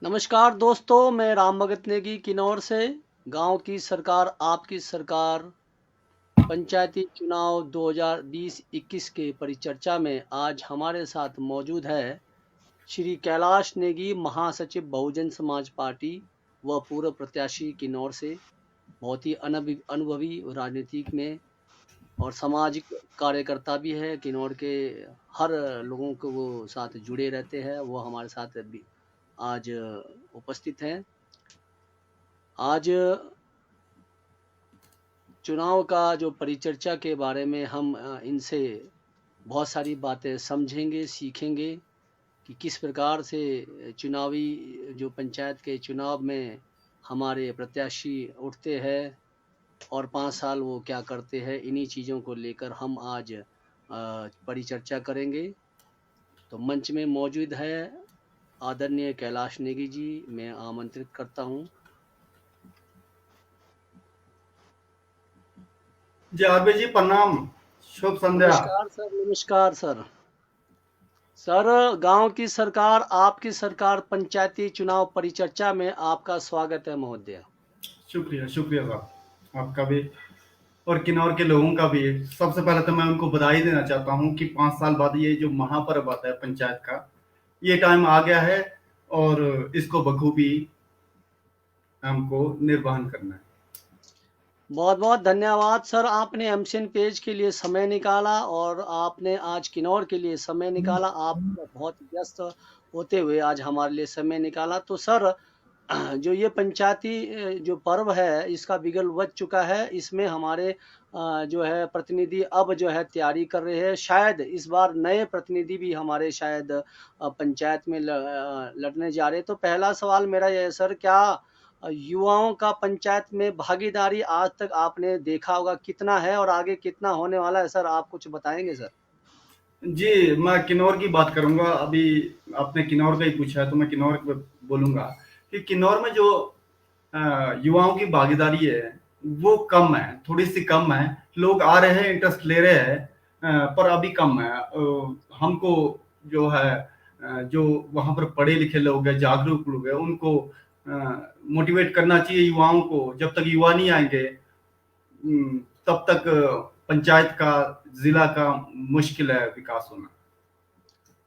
नमस्कार दोस्तों, मैं राम भगत नेगी किन्नौर से। गांव की सरकार आपकी सरकार पंचायती चुनाव 2020-21 के परिचर्चा में आज हमारे साथ मौजूद है श्री कैलाश नेगी, महासचिव बहुजन समाज पार्टी व पूर्व प्रत्याशी किन्नौर से। बहुत ही अनुभवी राजनीतिक में और सामाजिक कार्यकर्ता भी है। किन्नौर के हर लोगों को वो साथ जुड़े रहते हैं। वो हमारे साथ भी आज उपस्थित हैं। आज चुनाव का जो परिचर्चा के बारे में हम इनसे बहुत सारी बातें समझेंगे, सीखेंगे कि किस प्रकार से चुनावी जो पंचायत के चुनाव में हमारे प्रत्याशी उठते हैं और 5 साल वो क्या करते हैं। इन्हीं चीज़ों को लेकर हम आज परिचर्चा करेंगे। तो मंच में मौजूद है आदरणीय कैलाश नेगी जी, मैं आमंत्रित करता हूँ। जी आरबी जी प्रणाम। शुभ संध्या। नमस्कार सर, नमस्कार सर। सर, गांव की सरकार आपकी सरकार पंचायती चुनाव परिचर्चा में आपका स्वागत है महोदय। शुक्रिया शुक्रिया साहब आपका भी और किन्नौर के लोगों का भी। सबसे पहले तो मैं उनको बधाई देना चाहता हूँ कि 5 साल बाद ये जो महापर्व आता है पंचायत का, ये टाइम आ गया है और इसको बखूबी हमको निर्वहन करना है। बहुत बहुत धन्यवाद सर, आपने एमसीएन पेज के लिए समय निकाला और आपने आज किन्नौर के लिए समय निकाला। आप बहुत व्यस्त होते हुए आज हमारे लिए समय निकाला। तो सर, जो ये पंचायती जो पर्व है इसका बिगल बज चुका है। इसमें हमारे जो है प्रतिनिधि अब जो है तैयारी कर रहे हैं। शायद इस बार नए प्रतिनिधि भी हमारे शायद पंचायत में लड़ने जा रहे हैं। तो पहला सवाल मेरा ये है सर, क्या युवाओं का पंचायत में भागीदारी आज तक आपने देखा होगा कितना है और आगे कितना होने वाला है? सर, आप कुछ बताएंगे सर? जी, मैं किन्नौर की बात करूंगा। अभी आपने किन्नौर का ही पूछा है तो मैं किन्नौर पे बोलूंगा कि किन्नौर में जो युवाओं की भागीदारी है वो कम है, थोड़ी सी कम है। लोग आ रहे हैं, इंटरेस्ट ले रहे हैं, पर अभी कम है। हमको जो है जो वहां पर पढ़े लिखे लोग हैं, जागरूक लोग हैं, उनको मोटिवेट करना चाहिए युवाओं को। जब तक युवा नहीं आएंगे तब तक पंचायत का, जिला का मुश्किल है विकास होना।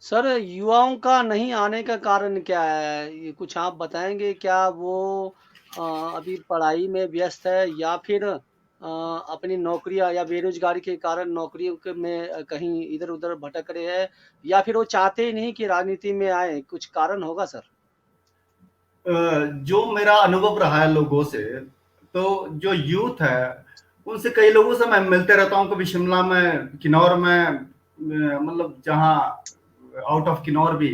सर, युवाओं का नहीं आने का कारण क्या है? ये कुछ आप बताएंगे क्या? वो अभी पढ़ाई में व्यस्त है या फिर अपनी नौकरियां या बेरोजगारी के कारण नौकरियों में कहीं इधर उधर भटक रहे हैं, या फिर वो चाहते ही नहीं कि राजनीति में आए? कुछ कारण होगा सर? जो मेरा अनुभव रहा है लोगों से, तो जो यूथ है उनसे कई लोगों से मैं मिलते रहता हूँ, कभी शिमला में, किन्नौर में, मतलब जहाँ आउट ऑफ किन्नौर भी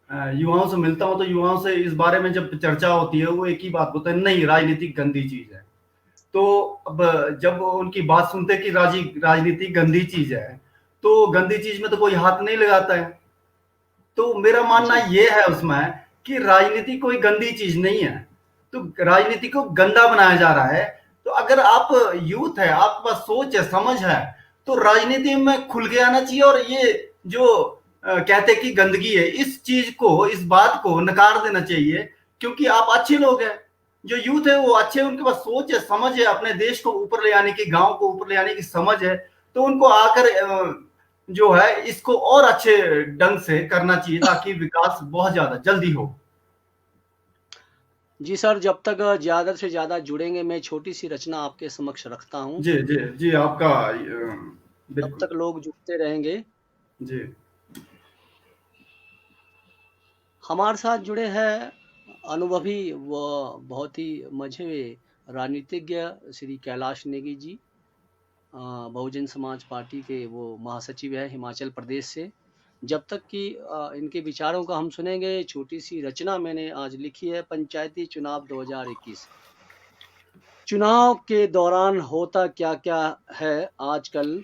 युवाओं से मिलता हूँ। तो युवाओं से इस बारे में जब चर्चा होती है वो एक ही बात बोलते हैं, नहीं राजनीति गंदी चीज है। तो अब जब उनकी बात सुनते कि राजनीति गंदी चीज है, तो गंदी चीज में तो कोई हाथ नहीं लगाता है। तो मेरा मानना जी। ये है उसमें कि राजनीति कोई गंदी चीज नहीं है, तो राजनीति को गंदा बनाया जा रहा है। तो अगर आप यूथ है, आपके पास सोच है, समझ है, तो राजनीति में खुल के आना चाहिए। और ये जो कहते कि गंदगी है, इस चीज को, इस बात को नकार देना चाहिए, क्योंकि आप अच्छे लोग हैं। जो यूथ है वो अच्छे, उनके पास सोच है, समझ है, अपने देश को ऊपर ले आने की, गांव को ऊपर ले आने की समझ है। तो उनको आकर जो है इसको और अच्छे ढंग से करना चाहिए ताकि विकास बहुत ज्यादा जल्दी हो। जी सर, जब तक ज़्यादा से ज़्यादा जुड़ेंगे, मैं छोटी सी रचना आपके समक्ष रखता हूँ। जी जी जी आपका तब बिल्कुल। तक लोग जुड़ते रहेंगे। जी हमारे साथ जुड़े हैं अनुभवी व बहुत ही मंझे राजनीतिज्ञ श्री कैलाश नेगी जी। बहुजन समाज पार्टी के वो महासचिव है हिमाचल प्रदेश से। जब तक कि इनके विचारों का हम सुनेंगे, छोटी सी रचना मैंने आज लिखी है। पंचायती चुनाव 2021। चुनाव के दौरान होता क्या क्या है आजकल?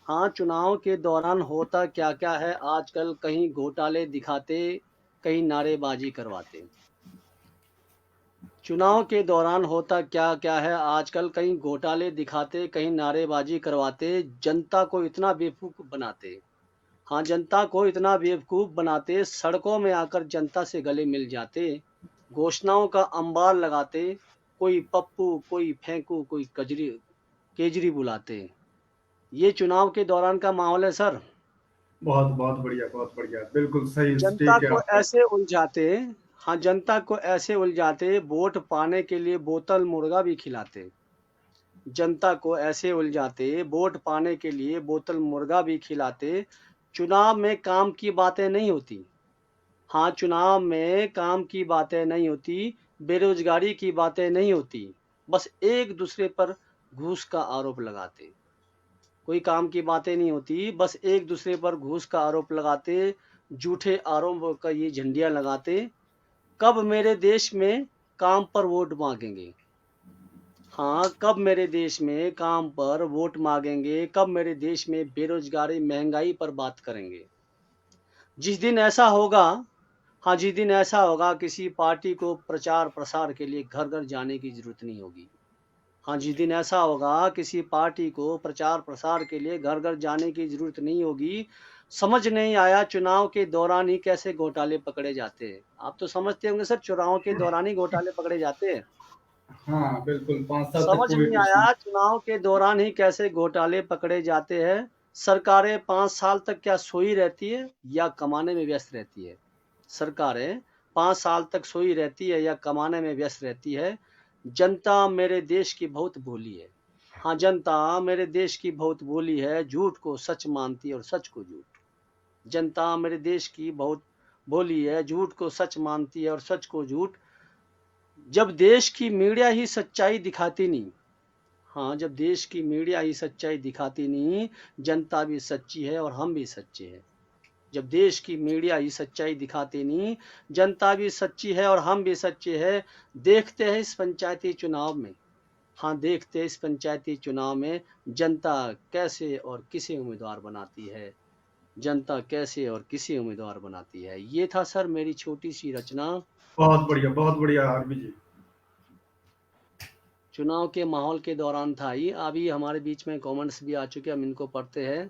हाँ, चुनाव के दौरान होता क्या क्या है आजकल? कहीं घोटाले दिखाते, कहीं नारेबाजी करवाते। चुनाव के दौरान होता क्या क्या है आजकल? कहीं घोटाले दिखाते, कहीं नारेबाजी करवाते, जनता को इतना बेवकूफ बनाते। हाँ, जनता को इतना बेवकूफ बनाते, सड़कों में आकर जनता से गले मिल जाते। घोषणाओं का अंबार लगाते, कोई पप्पू, कोई फेंकू, कोई कजरी केजरी बुलाते। ये चुनाव के दौरान का माहौल है सर। बहुत बहुत बढ़िया, बहुत बढ़िया, बिल्कुल सही जनता ठीक है को आपका। ऐसे उलझाते, हाँ, जनता को ऐसे उलझाते, वोट पाने के लिए बोतल मुर्गा भी खिलाते। जनता को ऐसे उलझाते, वोट पाने के लिए बोतल मुर्गा भी खिलाते। चुनाव में काम की बातें नहीं होती। हाँ, चुनाव में काम की बातें नहीं होती, बेरोजगारी की बातें नहीं होती। बस एक दूसरे पर घूस का आरोप लगाते। कोई काम की बातें नहीं होती, बस एक दूसरे पर घूस का आरोप लगाते, झूठे आरोपों का ये झंडियां लगाते। कब मेरे देश में काम पर वोट मांगेंगे? हाँ, कब मेरे देश में काम पर वोट मांगेंगे? कब मेरे देश में बेरोजगारी, महंगाई पर बात करेंगे? जिस दिन ऐसा होगा, हाँ, जिस दिन ऐसा होगा, किसी पार्टी को प्रचार प्रसार के लिए घर घर जाने की जरूरत नहीं होगी। हाँ, जिस दिन ऐसा होगा, किसी पार्टी को प्रचार प्रसार के लिए घर घर जाने की जरूरत नहीं होगी। समझ नहीं आया चुनाव के दौरान ही कैसे घोटाले पकड़े जाते हैं। आप तो समझते होंगे सर, चुनाव के दौरान ही घोटाले पकड़े जाते हैं। हाँ बिल्कुल, 5 साल तक समझ कोई नहीं कुछ नहीं। आया चुनाव के दौरान ही कैसे घोटाले पकड़े जाते हैं। सरकारें 5 साल तक क्या सोई रहती है या कमाने में व्यस्त रहती है? सरकारें 5 साल तक सोई रहती है या कमाने में व्यस्त रहती है। जनता मेरे देश की बहुत भोली है। हाँ, जनता मेरे देश की बहुत भोली है, झूठ को सच मानती है और सच को झूठ। जनता मेरे देश की बहुत भोली है, झूठ को सच मानती है और सच को झूठ। जब देश की मीडिया ही सच्चाई दिखाती नहीं, हाँ, जब देश की मीडिया ही सच्चाई दिखाती नहीं, जनता भी सच्ची है और हम भी सच्चे हैं। जब देश की मीडिया ही सच्चाई दिखाती नहीं, जनता भी सच्ची है और हम भी सच्चे हैं। देखते हैं इस पंचायती चुनाव में, हाँ, देखते हैं इस पंचायती चुनाव में जनता कैसे और किसे उम्मीदवार बनाती है। जनता कैसे और किसे उम्मीदवार बनाती है। ये था सर मेरी छोटी सी रचना। बहुत बढ़िया आरबी जी। चुनाव के माहौल के दौरान था ही। अभी हमारे बीच में कमेंट्स भी आ चुके हैं, हम इनको पढ़ते हैं।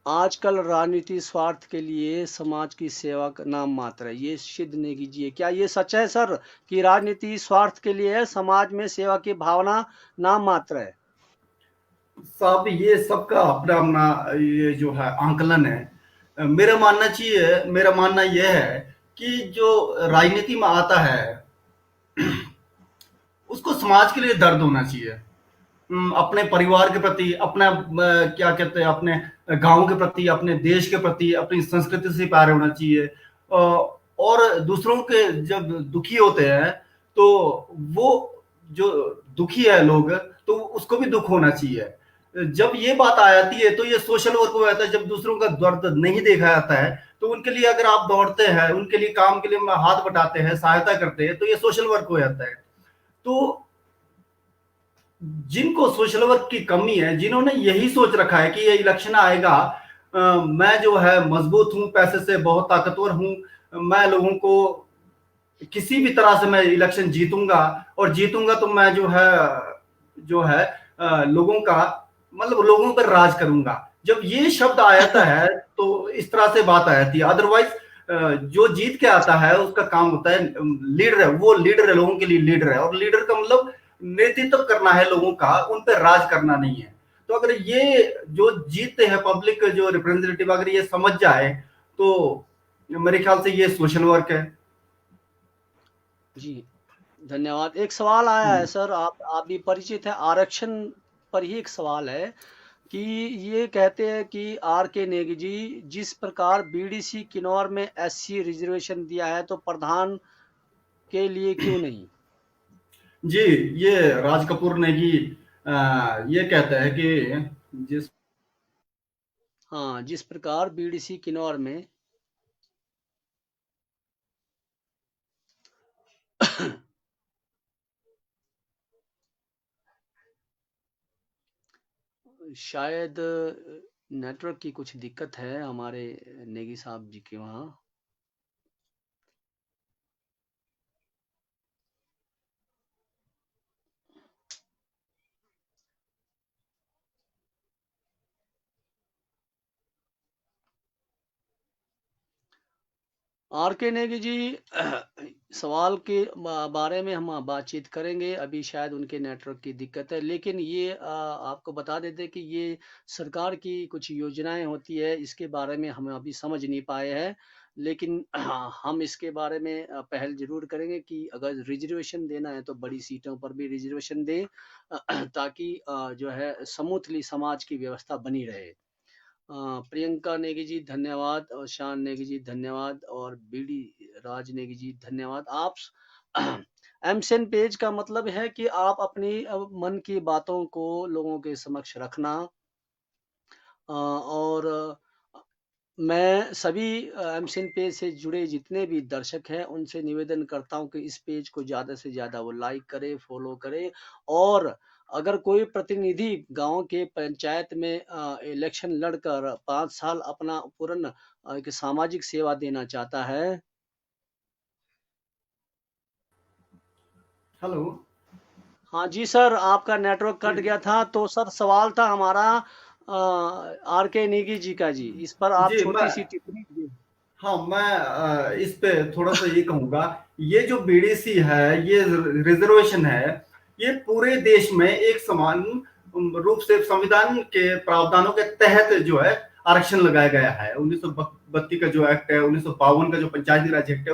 आजकल राजनीति स्वार्थ के लिए समाज की सेवा का नाम मात्र है। ये सिद्ध नहीं कीजिए, क्या ये सच है सर कि राजनीति स्वार्थ के लिए है, समाज में सेवा की भावना नाम मात्र है? साहब ये सबका अपना अपना ये जो है आंकलन है। मेरा मानना यह है कि जो राजनीति में आता है उसको समाज के लिए दर्द होना चाहिए। अपने परिवार के प्रति, अपना क्या कहते हैं, अपने गांव के प्रति, अपने देश के प्रति, अपनी संस्कृति से प्यार होना चाहिए। और दूसरों के जब दुखी होते हैं तो वो जो दुखी है लोग, तो उसको भी दुख होना चाहिए। जब ये बात आ जाती है तो ये सोशल वर्क हो जाता है। जब दूसरों का दर्द नहीं देखा जाता है तो उनके लिए अगर आप दौड़ते हैं, उनके लिए काम के लिए हाथ बटाते हैं, सहायता करते हैं, तो ये सोशल वर्क हो जाता है। तो जिनको सोशल वर्क की कमी है, जिन्होंने यही सोच रखा है कि ये इलेक्शन आएगा, मैं जो है मजबूत हूं, पैसे से बहुत ताकतवर हूं, मैं लोगों को किसी भी तरह से मैं इलेक्शन जीतूंगा, और जीतूंगा तो मैं जो है लोगों का मतलब लोगों पर राज करूंगा। जब ये शब्द आ जाता है तो इस तरह से बात आ जाती है। अदरवाइज जो जीत के आता है उसका काम होता है लीडर है, वो लीडर है, लोगों के लिए लीडर है, और लीडर का मतलब नेतृत्व करना है लोगों का, उन पर राज करना नहीं है। तो अगर ये जो जीतते हैं पब्लिक जो रिप्रेजेंटेटिव, अगर ये समझ जाए तो मेरे ख्याल से ये सोशल वर्क है। जी, धन्यवाद। एक सवाल आया है सर, आप भी परिचित है, आरक्षण पर ही एक सवाल है कि ये कहते हैं कि आर के नेगी जी, जिस प्रकार बीडीसी किन्नौर में एससी रिजर्वेशन दिया है तो प्रधान के लिए क्यों नहीं? जी, ये राज कपूर नेगी ये कहता है कि जिस हाँ, जिस प्रकार बीडीसी किन्नौर में शायद नेटवर्क की कुछ दिक्कत है हमारे नेगी साहब जी के वहाँ। आर के नेगी जी सवाल के बारे में हम बातचीत करेंगे। अभी शायद उनके नेटवर्क की दिक्कत है, लेकिन ये आपको बता देते कि ये सरकार की कुछ योजनाएं होती है, इसके बारे में हम अभी समझ नहीं पाए हैं। लेकिन हम इसके बारे में पहल जरूर करेंगे कि अगर रिजर्वेशन देना है तो बड़ी सीटों पर भी रिजर्वेशन दें, ताकि जो है स्मूथली समाज की व्यवस्था बनी रहे। प्रियंका नेगी जी धन्यवाद, और शान नेगी जी धन्यवाद, और बीडी राज नेगी जी धन्यवाद। आप एमसेन पेज का मतलब है कि आप अपनी मन की बातों को लोगों के समक्ष रखना। और मैं सभी एमसेन पेज से जुड़े जितने भी दर्शक हैं उनसे निवेदन करता हूं कि इस पेज को ज़्यादा से ज़्यादा वो लाइक करे, फॉलो करे। और अगर कोई प्रतिनिधि गांव के पंचायत में इलेक्शन लड़कर 5 साल अपना पूर्ण एक सामाजिक सेवा देना चाहता है। हेलो। हाँ जी सर, आपका नेटवर्क कट गया था, तो सर सवाल था हमारा आर के नेगी जी का जी, इस पर आप जी मैं छोटी सी टिप्पणी दें। हाँ, मैं इस पे थोड़ा-सा ये कहूँगा, ये जो बीडीसी है, ये रिज़र्वेशन है, ये पूरे देश में एक समान रूप से संविधान के प्रावधानों के तहत जो है आरक्षण लगाया गया है। 1932 का जो एक्ट है, 1952 का जो पंचायती राज एक्ट है,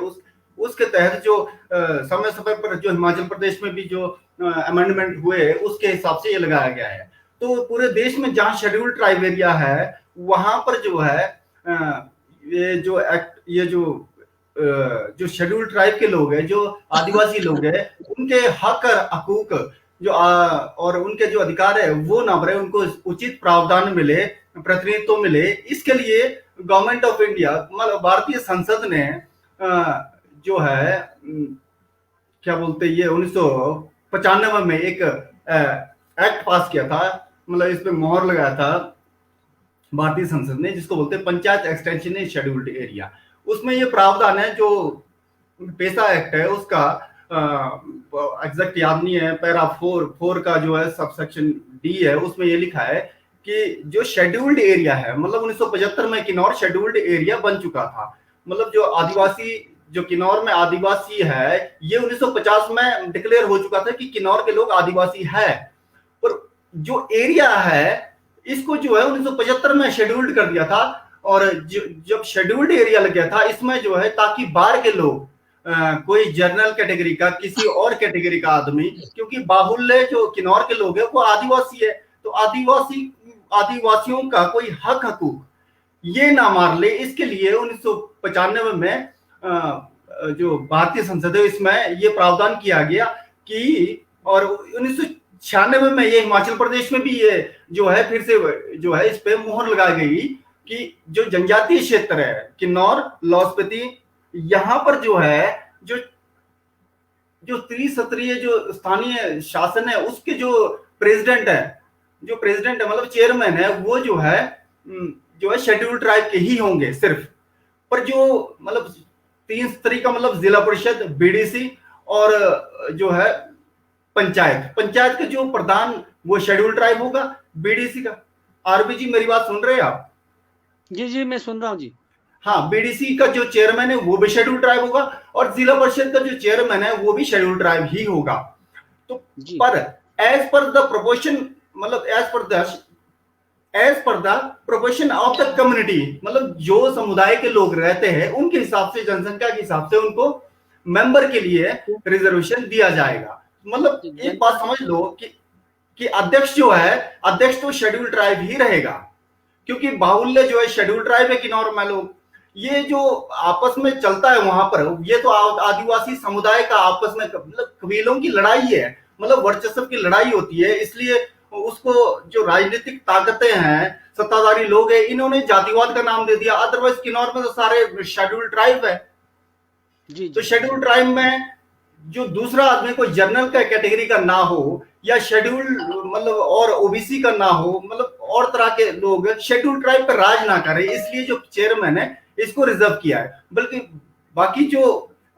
उसके तहत जो समय-समय पर जो हिमाचल प्रदेश में भी जो अमेंडमेंट हुए, उसके हिसाब से ये लगाया गया है। तो पूरे देश में जहाँ शेड्यूल्ड ट्राइब एरिया है, वहाँ पर जो है ये जो एक्ट, ये जो शेड्यूल ट्राइब के लोग हैं, जो आदिवासी लोग हैं, उनके हक और हकूक जो और उनके जो अधिकार है वो ना बढ़े, उनको उचित प्रावधान मिले, प्रतिनिधित्व मिले। इसके लिए गवर्नमेंट ऑफ इंडिया मतलब भारतीय संसद ने जो है क्या बोलते हैं, ये 1995 में एक एक्ट पास किया था, मतलब इस पे मोहर लगाया था भारतीय संसद ने, जिसको बोलते हैं panchayat extension in scheduled area. उसमें ये प्रावधान है, जो पेशा एक्ट है उसका एग्जैक्ट याद नहीं है, पैरा 4 का जो है सबसेक्शन डी है, उसमें ये लिखा है कि जो शेड्यूल्ड एरिया है, मतलब 1975 में किन्नौर शेड्यूल्ड एरिया बन चुका था। मतलब जो आदिवासी, जो किन्नौर में आदिवासी है, ये 1950 में डिक्लेयर हो चुका था कि किन्नौर के लोग आदिवासी है। पर जो एरिया है इसको जो है 1975 में शेड्यूल्ड कर दिया था। और जब शेड्यूल्ड एरिया लग गया था, इसमें जो है ताकि बाहर के लोग कोई जनरल कैटेगरी का, किसी और कैटेगरी का आदमी, क्योंकि बाहुल्य जो किन्नौर के लोग हैं वो आदिवासी है, तो आदिवासियों का कोई हक हकूक ये ना मार ले, इसके लिए 1995 में जो भारतीय संसद है इसमें ये प्रावधान किया गया कि, और 1996 में ये हिमाचल प्रदेश में भी ये जो है फिर से जो है इस पे मोहर लगाई गई कि जो जनजातीय क्षेत्र है किन्नौर, लाहौल-स्पीति, यहाँ पर जो है जो जो त्रिसत्रीय जो स्थानीय शासन है उसके जो प्रेसिडेंट है मतलब चेयरमैन है, वो जो है शेड्यूल ट्राइब के ही होंगे सिर्फ। पर जो मतलब 3 स्तरीय का मतलब जिला परिषद, बीडीसी और जो है पंचायत के जो प्रधान वो शेड्यूल ट्राइब होगा, बीडीसी का। आरबी जी मेरी बात सुन रहे हैं आप? जी जी, मैं सुन रहा हूँ जी। हाँ, बीडीसी का जो चेयरमैन है वो भी शेड्यूल ट्राइब होगा, और जिला परिषद का जो चेयरमैन है वो भी शेड्यूल ट्राइब ही होगा। तो पर एज पर द प्रोपोर्शन, मतलब as per the proportion of the community, मतलब जो समुदाय के लोग रहते हैं उनके हिसाब से, जनसंख्या के हिसाब से उनको मेंबर के लिए रिजर्वेशन दिया जाएगा। मतलब एक बात समझ लो कि अध्यक्ष जो है, अध्यक्ष तो शेड्यूल ट्राइब ही रहेगा, क्योंकि बाहुल्य जो है शेड्यूल ट्राइब है किन्नौर में लोग। ये जो आपस में चलता है वहां पर, ये तो आदिवासी समुदाय का आपस में मतलब कबीलों की लड़ाई है, मतलब वर्चस्व की लड़ाई होती है। इसलिए उसको जो राजनीतिक ताकतें हैं, सत्ताधारी लोग हैं, इन्होंने जातिवाद का नाम दे दिया। अदरवाइज किन्नौर में तो सारे शेड्यूल ट्राइब है। तो शेड्यूल ट्राइब में जो दूसरा आदमी कोई जनरल का कैटेगरी का ना हो, या शेड्यूल मतलब और ओबीसी का ना हो, मतलब और तरह के लोग शेड्यूल ट्राइब पर राज ना करे, इसलिए जो चेयरमैन है इसको रिजर्व किया है। बल्कि बाकी जो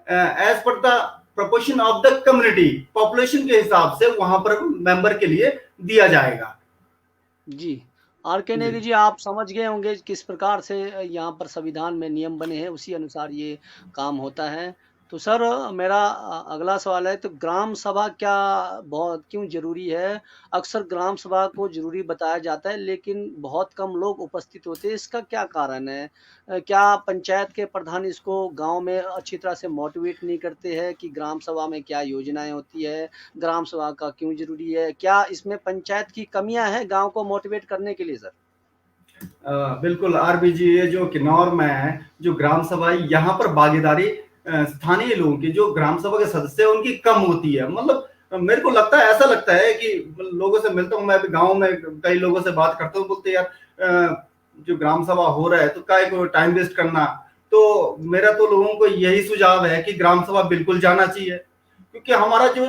as per the proportion of the community, population के हिसाब से वहां पर मेंबर के लिए दिया जाएगा। जी, आर के नेगी जी। जी, आप समझ गए होंगे किस प्रकार से यहाँ पर संविधान में नियम बने हैं, उसी अनुसार ये काम होता है। तो सर, मेरा अगला सवाल है, तो ग्राम सभा क्या बहुत क्यों ज़रूरी है? अक्सर ग्राम सभा को ज़रूरी बताया जाता है, लेकिन बहुत कम लोग उपस्थित होते हैं, इसका क्या कारण है? क्या पंचायत के प्रधान इसको गाँव में अच्छी तरह से मोटिवेट नहीं करते हैं कि ग्राम सभा में क्या योजनाएँ होती है? ग्राम सभा का क्यों ज़रूरी है? क्या इसमें पंचायत की कमियाँ हैं गाँव को मोटिवेट करने के लिए सर? बिल्कुल आरबी जी, ये जो किन्नौर में है, जो ग्राम सभा है, यहाँ पर भागीदारी स्थानीय लोगों की, जो ग्राम सभा के सदस्य हैं, उनकी कम होती है। मतलब मेरे को लगता है, ऐसा लगता है कि लोगों से मिलता हूँ मैं अभी गाँव में, कई लोगों से बात करता हूँ, बोलते यार जो ग्राम सभा हो रहा है तो काय को टाइम वेस्ट करना। तो मेरा तो लोगों को यही सुझाव है कि ग्राम सभा बिल्कुल जाना चाहिए, क्योंकि हमारा जो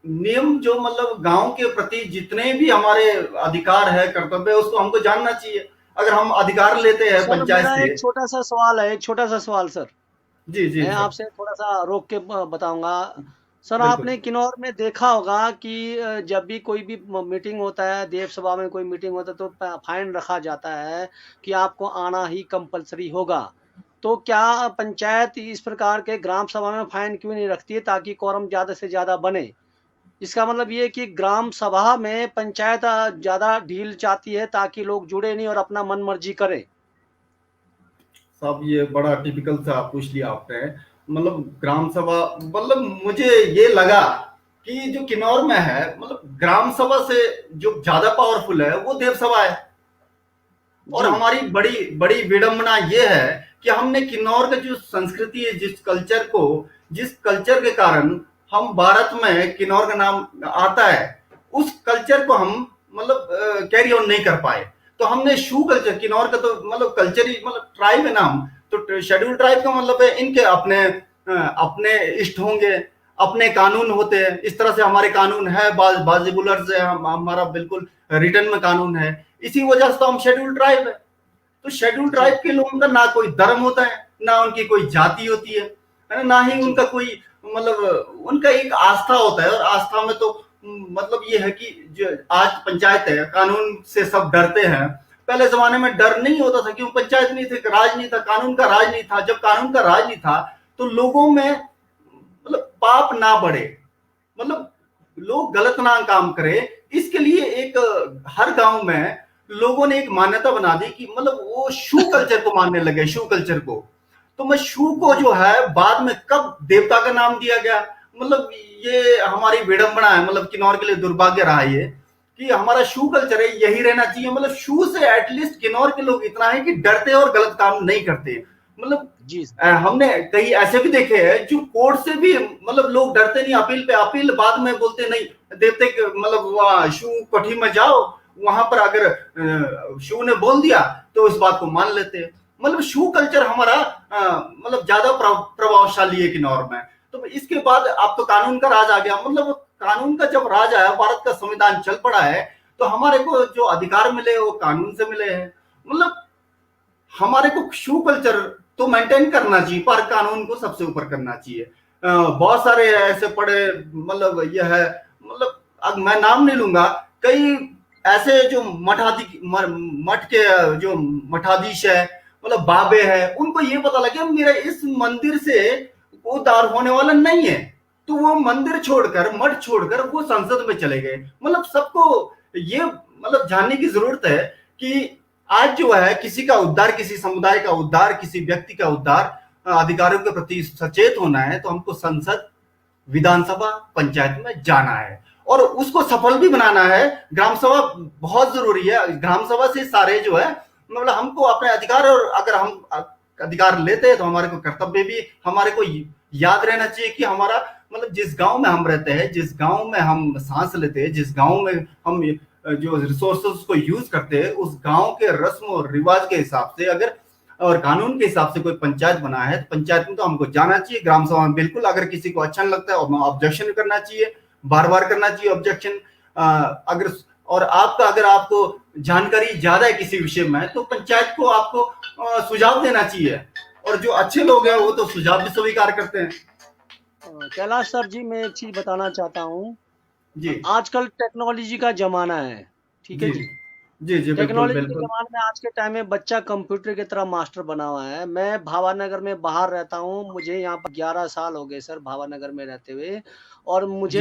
नियम, जो मतलब गांव के प्रति जितने भी हमारे अधिकार है, कर्तव्य है, उसको हमको जानना चाहिए। अगर हम अधिकार लेते हैं सर, पंचायत मेरा से। एक छोटा-सा सवाल है, एक छोटा-सा सवाल सर। जी जी मैं सर। आपसे थोड़ा-सा रोक के बताऊँगा। सर, बिल्कुल। आपने किन्नौर में देखा होगा कि जब भी कोई भी मीटिंग होता है, देव सभा में कोई मीटिंग होता है, तो फाइन रखा जाता है कि आपको आना ही कंपलसरी होगा। तो क्या पंचायत इस प्रकार के ग्राम सभा में फाइन क्यों नहीं रखती है, ताकि quorum ज़्यादा से ज़्यादा बने? इसका मतलब ये है कि ग्राम सभा में पंचायत ज़्यादा ढील चाहती है, ताकि लोग जुड़े नहीं और अपना मन मर्जी करें। साहब, ये बड़ा टिपिकल सा पूछ लिया आपने। मतलब ग्राम सभा, मतलब मुझे ये लगा कि जो किन्नौर में है, मतलब ग्राम सभा से जो ज्यादा पावरफुल है वो देव सभा है। और जी। हमारी बड़ी बड़ी विडंबना ये है कि हमने किन्नौर का जो संस्कृति है, जिस कल्चर के कारण हम भारत में किन्नौर का नाम आता है, उस कल्चर को हम मतलब कैरी ऑन नहीं कर पाए। तो हमने शू कल्चर, किन्नौर का तो मतलब कल्चर ही, मतलब ट्राइब है ना हम, तो शेड्यूल ट्राइब का मतलब है इनके अपने अपने इष्ट होंगे, अपने कानून होते हैं। इस तरह से हमारे कानून है, बाजिबुलर से हमारा बिल्कुल रिटर्न में कानून है। इसी वजह से तो हम शेड्यूल ट्राइब है। तो शेड्यूल जी। ट्राइब के लोगों का ना कोई धर्म होता है, ना उनकी कोई जाति होती है ना, ना ही जी। उनका कोई मतलब उनका एक आस्था होता है। और आस्था में तो मतलब ये है कि जो आज पंचायत है, कानून से सब डरते हैं। पहले जमाने में डर नहीं होता था, क्यों? पंचायत नहीं थे, राज नहीं था, कानून का राज नहीं था। जब कानून का राज नहीं था तो लोगों में मतलब पाप ना बढ़े, मतलब लोग गलत ना काम करे, इसके लिए एक हर गांव में लोगों ने एक मान्यता बना दी कि मतलब वो शू कल्चर को मानने लगे, शू कल्चर को। तो मैं शू को जो है बाद में कब देवता का नाम दिया गया, मतलब ये हमारी विडंबना है। मतलब किन्नौर के लिए दुर्भाग्य रहा ये कि हमारा शू कल्चर है, यही रहना चाहिए। मतलब शू से एटलीस्ट किन्नौर के लोग इतना है कि डरते और गलत काम नहीं करते। मतलब जी। हमने कई ऐसे भी देखे हैं जो कोर्ट से भी मतलब लोग डरते नहीं, अपील पे अपील बाद में बोलते नहीं, देवते मतलब वहां शू कोठी में जाओ, वहां पर अगर शू ने बोल दिया तो इस बात को मान लेते हैं। मतलब शू कल्चर हमारा मतलब ज्यादा प्रभावशाली है किन्नौर में। तो इसके बाद अब तो कानून का राज आ गया। मतलब कानून का जब राज आया, भारत का संविधान चल पड़ा है, तो हमारे को जो अधिकार मिले वो कानून से मिले हैं। मतलब हमारे को शू कल्चर तो मेंटेन करना चाहिए, पर कानून को सबसे ऊपर करना चाहिए। बहुत सारे ऐसे पड़े, मतलब यह है, मतलब अब मैं नाम नहीं लूंगा, कई ऐसे जो मठ के जो मठाधीश है, मतलब बाबे है, उनको ये पता लगे मेरा इस मंदिर से उद्धार होने वाला नहीं है, तो वो मंदिर छोड़कर, मठ छोड़कर वो संसद में चले गए। मतलब सबको ये मतलब जानने की जरूरत है कि आज जो है किसी का उद्धार, किसी समुदाय का उद्धार, किसी व्यक्ति का उद्धार, अधिकारियों के प्रति सचेत होना है तो हमको संसद, विधानसभा, पंचायत में जाना है और उसको सफल भी बनाना है। ग्राम सभा बहुत जरूरी है। ग्राम सभा से सारे जो है मतलब हमको अपने अधिकार, और अगर हम अधिकार लेते हैं तो हमारे को कर्तव्य भी हमारे को याद रहना चाहिए कि हमारा मतलब जिस गांव में हम रहते हैं, जिस गांव में हम सांस लेते हैं, जिस गांव में हम जो रिसोर्सेज को यूज करते हैं, उस गांव के रस्म और रिवाज के हिसाब से अगर और कानून के हिसाब से कोई पंचायत बना है तो पंचायत में तो हमको जाना चाहिए। ग्राम सभा में बिल्कुल, अगर किसी को अच्छा नहीं लगता है ऑब्जेक्शन करना चाहिए, बार बार करना चाहिए ऑब्जेक्शन। अगर और आपका अगर आपको जानकारी ज्यादा है किसी विषय में तो पंचायत को आपको सुझाव देना चाहिए, और जो अच्छे लोग हैं वो तो सुझाव भी स्वीकार करते हैं। कैलाश सर जी, मैं एक चीज बताना चाहता हूँ। जी आजकल टेक्नोलॉजी का जमाना है, ठीक है जी जी। जी, जी, बिल्कुल, टेक्नोलॉजी के बिल्कुल। ज़माने में आज के टाइम में बच्चा कंप्यूटर की तरह मास्टर बना हुआ है। मैं भावानगर में बाहर रहता हूँ, मुझे यहाँ पर 11 साल हो गए सर भावानगर में रहते हुए और जी।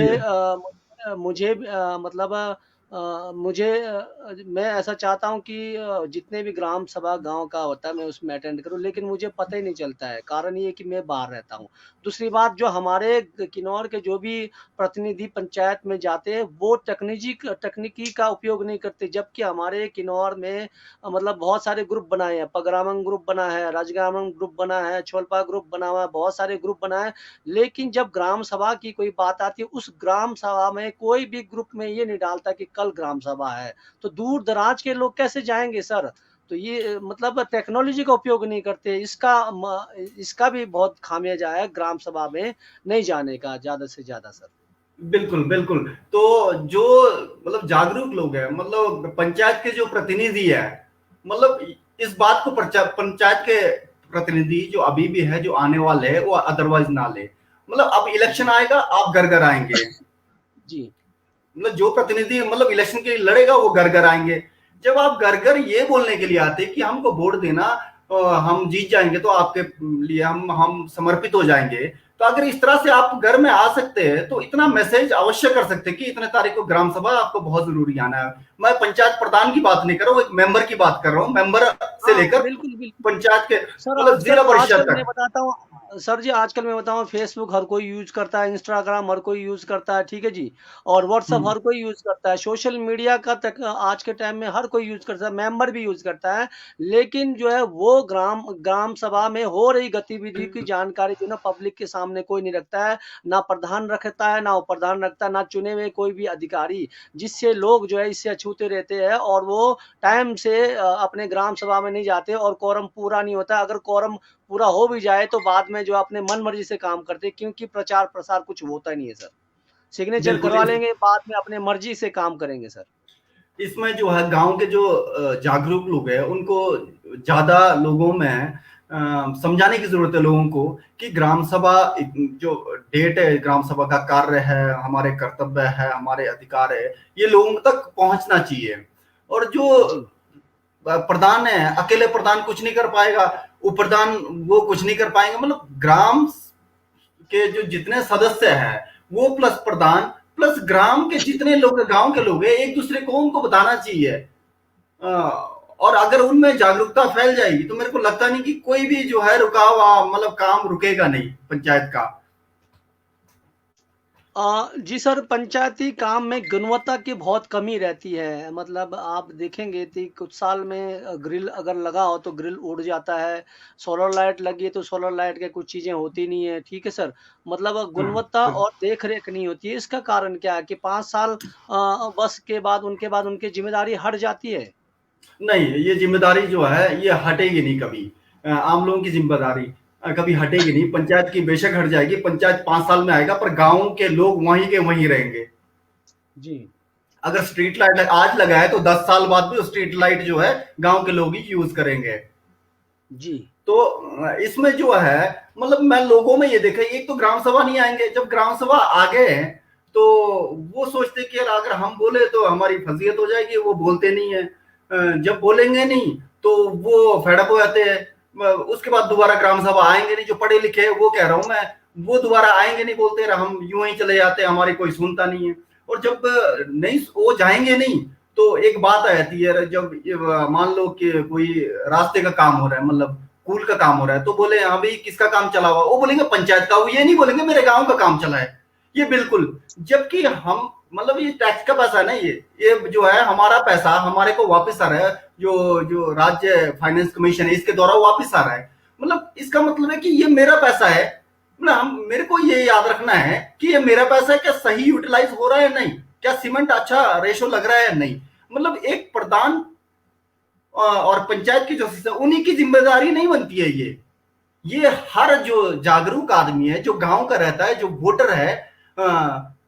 मैं ऐसा चाहता हूँ कि जितने भी ग्राम सभा गाँव का होता है मैं उसमें अटेंड करूँ, लेकिन मुझे पता ही नहीं चलता है। कारण ये है कि मैं बाहर रहता हूँ। दूसरी बात जो हमारे किन्नौर के जो भी प्रतिनिधि पंचायत में जाते हैं वो तकनीकी का उपयोग नहीं करते, जबकि हमारे किन्नौर में मतलब बहुत सारे ग्रुप बनाए हैं, पगरामंग ग्रुप बना है, राजग्रामम ग्रुप बना है, छोलपा ग्रुप बना हुआ है, बहुत सारे ग्रुप बना है। लेकिन जब ग्राम सभा की कोई बात आती है उस ग्राम सभा में कोई भी ग्रुप में ये नहीं डालता कि कल ग्राम सभा है, तो दूर दराज के लोग कैसे जाएंगे सर। तो ये मतलब टेक्नोलॉजी का उपयोग नहीं करते, इसका भी बहुत खामियाजा है ग्राम सभा में नहीं जाने का ज्यादा से ज्यादा सर। बिल्कुल, बिल्कुल। तो जो मतलब जागरूक लोग हैं, मतलब पंचायत के जो प्रतिनिधि है, मतलब इस बात को पंचायत के प्रतिनिधि जो अभी भी है, जो आने वाले हैं, वो अदरवाइज ना ले। मतलब अब इलेक्शन जी आएगा, आप घर घर आएंगे। जी मतलब जो प्रतिनिधि मतलब इलेक्शन के लिए लड़ेगा वो घर घर आएंगे। जब आप घर घर ये बोलने के लिए आते कि हमको वोट देना, हम जीत जाएंगे तो आपके लिए हम समर्पित हो जाएंगे। तो अगर इस तरह से आप घर में आ सकते हैं तो इतना मैसेज अवश्य कर सकते हैं कि इतने तारीख को ग्राम सभा आपको बहुत जरूरी आना है। मैं पंचायत प्रधान की बात नहीं कर रहा हूँ, एक मेंबर की बात कर रहा हूँ, मेंबर से हाँ लेकर बिल्कुल बिल्कुल। पंचायत के सर मतलब आजकल जिला परिषद आजकल मैं तक। बताता हूँ सर जी, आजकल मैं बताऊँ फेसबुक हर कोई यूज करता है, इंस्टाग्राम हर कोई यूज करता है, ठीक है जी। और व्हाट्सअप हम्म, हर कोई यूज करता है, सोशल मीडिया का तक आज के टाइम में हर कोई यूज करता है, मेंबर भी यूज करता है। लेकिन जो है वो ग्राम ग्राम सभा में हो रही गतिविधि की जानकारी जो है ना पब्लिक के सामने कोई नहीं रखता है। ना प्रधान रखता है, ना उपप्रधान रखता है, ना चुने हुए कोई भी अधिकारी, जिससे लोग जो है इससे अछूते रहते हैं और वो टाइम से अपने ग्राम सभा में नहीं जाते और कोरम पूरा नहीं होता। अगर कोरम पूरा हो भी जाए तो बाद में जो अपने मन मर्जी से काम करते हैं, क्योंकि प्रचार प्रसार कुछ होता नहीं है सर। सिग्नेचर बिल्कुल। करवा लेंगे, बाद में अपने मर्जी से काम करेंगे सर। इसमें जो है गांव के जो जागरूक लोग हैं उनको ज्यादा लोगों में समझाने की जरूरत है लोगों को कि ग्राम सभा जो डेट है, ग्राम सभा का कार्य है, हमारे कर्तव्य है, हमारे अधिकार है, ये लोगों तक पहुंचना चाहिए। और जो जी प्रधान है, अकेले प्रधान कुछ नहीं कर पाएगा, उप प्रधान वो कुछ नहीं कर पाएंगे। मतलब ग्राम के जो जितने सदस्य हैं वो प्लस प्रधान प्लस ग्राम के जितने लोग, गांव के लोग हैं, एक दूसरे को उनको बताना चाहिए। और अगर उनमें जागरूकता फैल जाएगी तो मेरे को लगता नहीं कि कोई भी जो है रुका हुआ मतलब काम रुकेगा नहीं पंचायत का। जी सर, पंचायती काम में गुणवत्ता की बहुत कमी रहती है। मतलब आप देखेंगे कि कुछ साल में ग्रिल अगर लगा हो तो ग्रिल उड़ जाता है, सोलर लाइट लगी है तो सोलर लाइट के कुछ चीज़ें होती नहीं है, ठीक है सर। मतलब हाँ, गुणवत्ता तो और देख-रेख नहीं होती है। इसका कारण क्या है कि 5 साल बस के बाद उनकी ज़िम्मेदारी हट जाती है। नहीं, ये जिम्मेदारी जो है ये हटेगी नहीं कभी। आम लोगों की जिम्मेदारी कभी हटेगी नहीं। पंचायत की बेशक हट जाएगी, पंचायत 5 साल में आएगा, पर गांव के लोग वहीं के वहीं रहेंगे। जी, अगर स्ट्रीट लाइट आज लगा है तो 10 साल बाद भी स्ट्रीट लाइट जो है गांव के लोग ही यूज करेंगे। जी, तो इसमें जो है मतलब मैं लोगों में ये देखा, एक तो ग्राम सभा नहीं आएंगे। जब ग्राम सभा आ गए हैं तो वो सोचते कि यार अगर हम बोले तो हमारी फजीयत हो जाएगी, वो बोलते नहीं है। जब बोलेंगे नहीं तो वो फेडअप हो जाते हैं। उसके बाद दोबारा ग्राम सभा आएंगे नहीं, जो पढ़े लिखे हैं वो कह रहा हूं मैं, वो दोबारा आएंगे नहीं, बोलते रहे हम यूं ही चले जाते हैं, हमारी कोई सुनता नहीं है। और जब नहीं वो जाएंगे नहीं तो एक बात आ जाती है, जब मान लो कि कोई रास्ते का काम हो रहा है, मतलब पुल का काम हो रहा है, तो बोले हाँ भाई किसका काम चला हुआ, वो बोलेंगे पंचायत का। वो ये नहीं बोलेंगे मेरे गांव का काम चला है। ये बिल्कुल, जबकि हम मतलब ये टैक्स का पैसा है ना, ये जो है हमारा पैसा हमारे को वापस आ रहा है, जो जो राज्य फाइनेंस कमीशन है इसके द्वारा वापस आ रहा है। मतलब इसका मतलब है कि ये मेरा पैसा है। मतलब हम मेरे को ये याद रखना है कि ये मेरा पैसा है, क्या सही यूटिलाइज हो रहा है नहीं, क्या सीमेंट अच्छा रेशो लग रहा है नहीं। मतलब एक प्रधान और पंचायत की जो सिस्टम, उन्हीं की जिम्मेदारी नहीं बनती है ये हर जो जागरूक आदमी है, जो गांव का रहता है, जो वोटर है,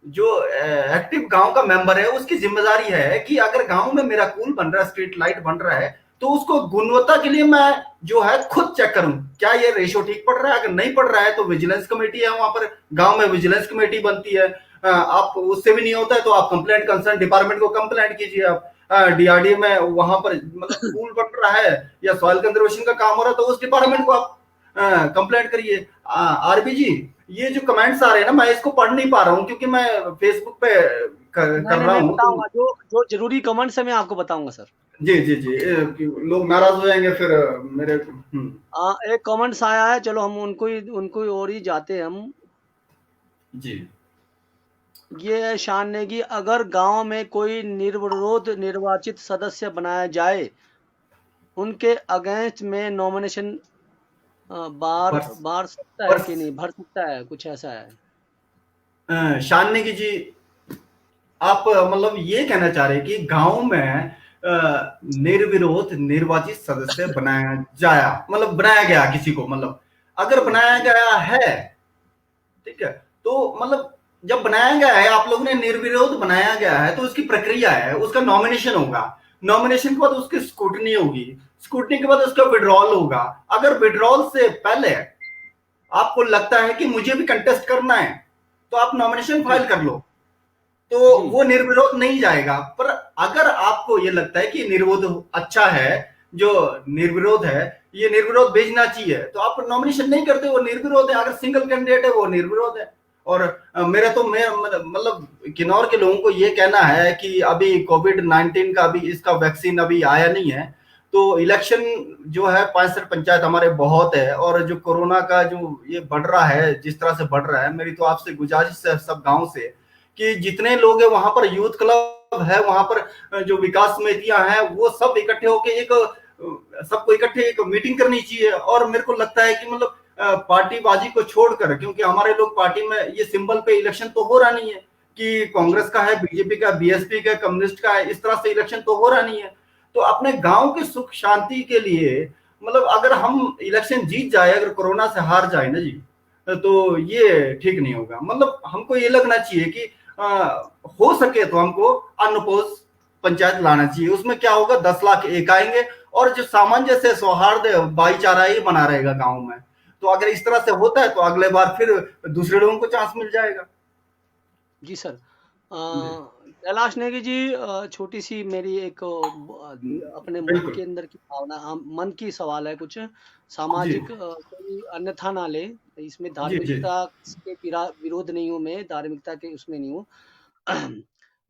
जो एक्टिव गांव का मेंबर है, उसकी जिम्मेदारी है कि अगर गांव में मेरा पुल बन रहा है, स्ट्रीट लाइट बन रहा है, तो उसको गुणवत्ता के लिए मैं जो है खुद चेक करूं, क्या ये रेशो ठीक पड़ रहा है। अगर नहीं पड़ रहा है तो विजिलेंस कमेटी है वहां पर, गांव में विजिलेंस कमेटी बनती है। आप उससे भी नहीं होता है तो आप कंप्लेंट कंसर्न डिपार्टमेंट को कंप्लेंट कीजिए आप। डीआरडीए में वहां पर मतलब पुल बन रहा है या सॉइल कंजर्वेशन का काम हो रहा है, तो उस डिपार्टमेंट को आप कंप्लेंट करिए। आरबी जी, ये जो कमेंट्स आ रहे हैं ना, मैं इसको पढ़ नहीं पा रहा हूँ क्योंकि मैं फेसबुक पे नहीं, कर नहीं, रहा मैं हूँ तो। बताऊँगा, जो जो ज़रूरी कमेंट्स है मैं आपको बताऊँगा सर। जी जी जी, लोग नाराज हो जाएंगे फिर मेरे। एक कमेंट्स आया है, चलो हम उनको ही ओर ही जाते हैं हम। जी ये है शान नेगी, अगर गांव में कोई निर्विरोध निर्वाचित सदस्य बनाया जाए, उनके अगेंस्ट में नॉमिनेशन बार बस बार सकता है कि बस नहीं, भर सकता है, कुछ ऐसा है। शान नेगी जी, आप मतलब ये कहना चाह रहे हैं कि गांव में निर्विरोध निर्वाचित सदस्य बनाया जाया, मतलब बनाया गया किसी को, मतलब अगर बनाया गया है, ठीक है, तो मतलब जब बनाया गया है, आप लोगों ने निर्विरोध बनाया गया है, तो उसकी प्रक्रिया है, उसका नॉमिनेशन होगा, नॉमिनेशन के बाद उसकी स्क्रूटनी होगी, स्क्रूटनी के बाद उसका विड्रॉल होगा। अगर विड्रॉल से पहले आपको लगता है कि मुझे भी कंटेस्ट करना है, तो आप नॉमिनेशन जी, फाइल कर लो, तो जी, वो निर्विरोध नहीं जाएगा। पर अगर आपको ये लगता है कि निर्विरोध अच्छा है, जो निर्विरोध है, ये निर्विरोध भेजना चाहिए, तो आप नॉमिनेशन नहीं करते, वो निर्विरोध है। अगर सिंगल कैंडिडेट है वो निर्विरोध है। और मेरा तो मैं मतलब किन्नौर के लोगों को ये कहना है कि अभी कोविड-19 का अभी इसका वैक्सीन अभी आया नहीं है, तो इलेक्शन जो है 65 पंचायत हमारे बहुत है, और जो कोरोना का जो ये बढ़ रहा है, जिस तरह से बढ़ रहा है, मेरी तो आपसे गुजारिश है सब गांव से कि जितने लोग हैं वहां पर यूथ क्लब है, वहां पर जो विकास समितियां हैं, वो सब इकट्ठे होके एक सबको इकट्ठे एक मीटिंग करनी चाहिए। और मेरे को लगता है कि मतलब पार्टीबाजी को छोड़कर, क्योंकि हमारे लोग पार्टी में ये सिंबल पे इलेक्शन तो हो रहा नहीं है कि कांग्रेस का है, बीजेपी का, बीएसपी का, कम्युनिस्ट का है, इस तरह से इलेक्शन तो हो रहा नहीं है। तो अपने गांव की सुख शांति के लिए, मतलब अगर हम इलेक्शन जीत जाए, अगर कोरोना से हार जाए ना जी, तो ये ठीक नहीं होगा। मतलब हमको ये लगना चाहिए कि हो सके तो हमको अनअपोज पंचायत लाना चाहिए। उसमें क्या होगा, 10 लाख एक आएंगे, और जो सामंजस्य सौहार्द भाईचारा ही बना रहेगा गांव में। तो अगर इस तरह से होता है तो अगले बार फिर दूसरे लोगों को चांस मिल जाएगा। जी सर। जी कैलाश नेगी जी, छोटी सी मेरी एक अपने मन बिल्कुल। के अंदर की भावना, मन की सवाल है कुछ। जी सामाजिक कोई अन्यथा ना ले, इसमें जी जी धार्मिकता के विरोध नहीं हूँ मैं, धार्मिकता के उसमें नहीं हूँ।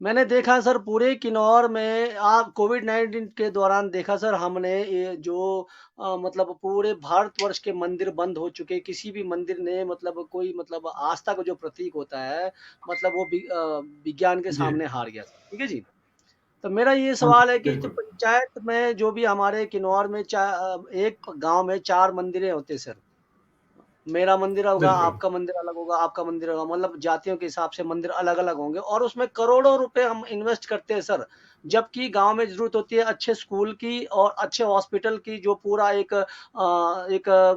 मैंने देखा सर, पूरे किन्नौर में आप कोविड-19 के दौरान देखा सर, हमने ये जो मतलब पूरे भारतवर्ष के मंदिर बंद हो चुके, किसी भी मंदिर ने मतलब कोई मतलब आस्था का जो प्रतीक होता है, मतलब वो विज्ञान के जी सामने हार गया सर। ठीक है जी? तो मेरा ये हाँ सवाल है कि जो बिल्कुल पंचायत में जो भी हमारे किन्नौर में एक गाँव में 4 मंदिरें होते हैं सर। मेरा मंदिर होगा, बिल्कुल। आपका मंदिर अलग होगा, आपका मंदिर होगा, मतलब जातियों के हिसाब से मंदिर अलग-अलग होंगे और उसमें करोड़ों रुपए हम इन्वेस्ट करते हैं सर। जबकि गाँव में ज़रूरत होती है अच्छे स्कूल की और अच्छे हॉस्पिटल की, जो पूरा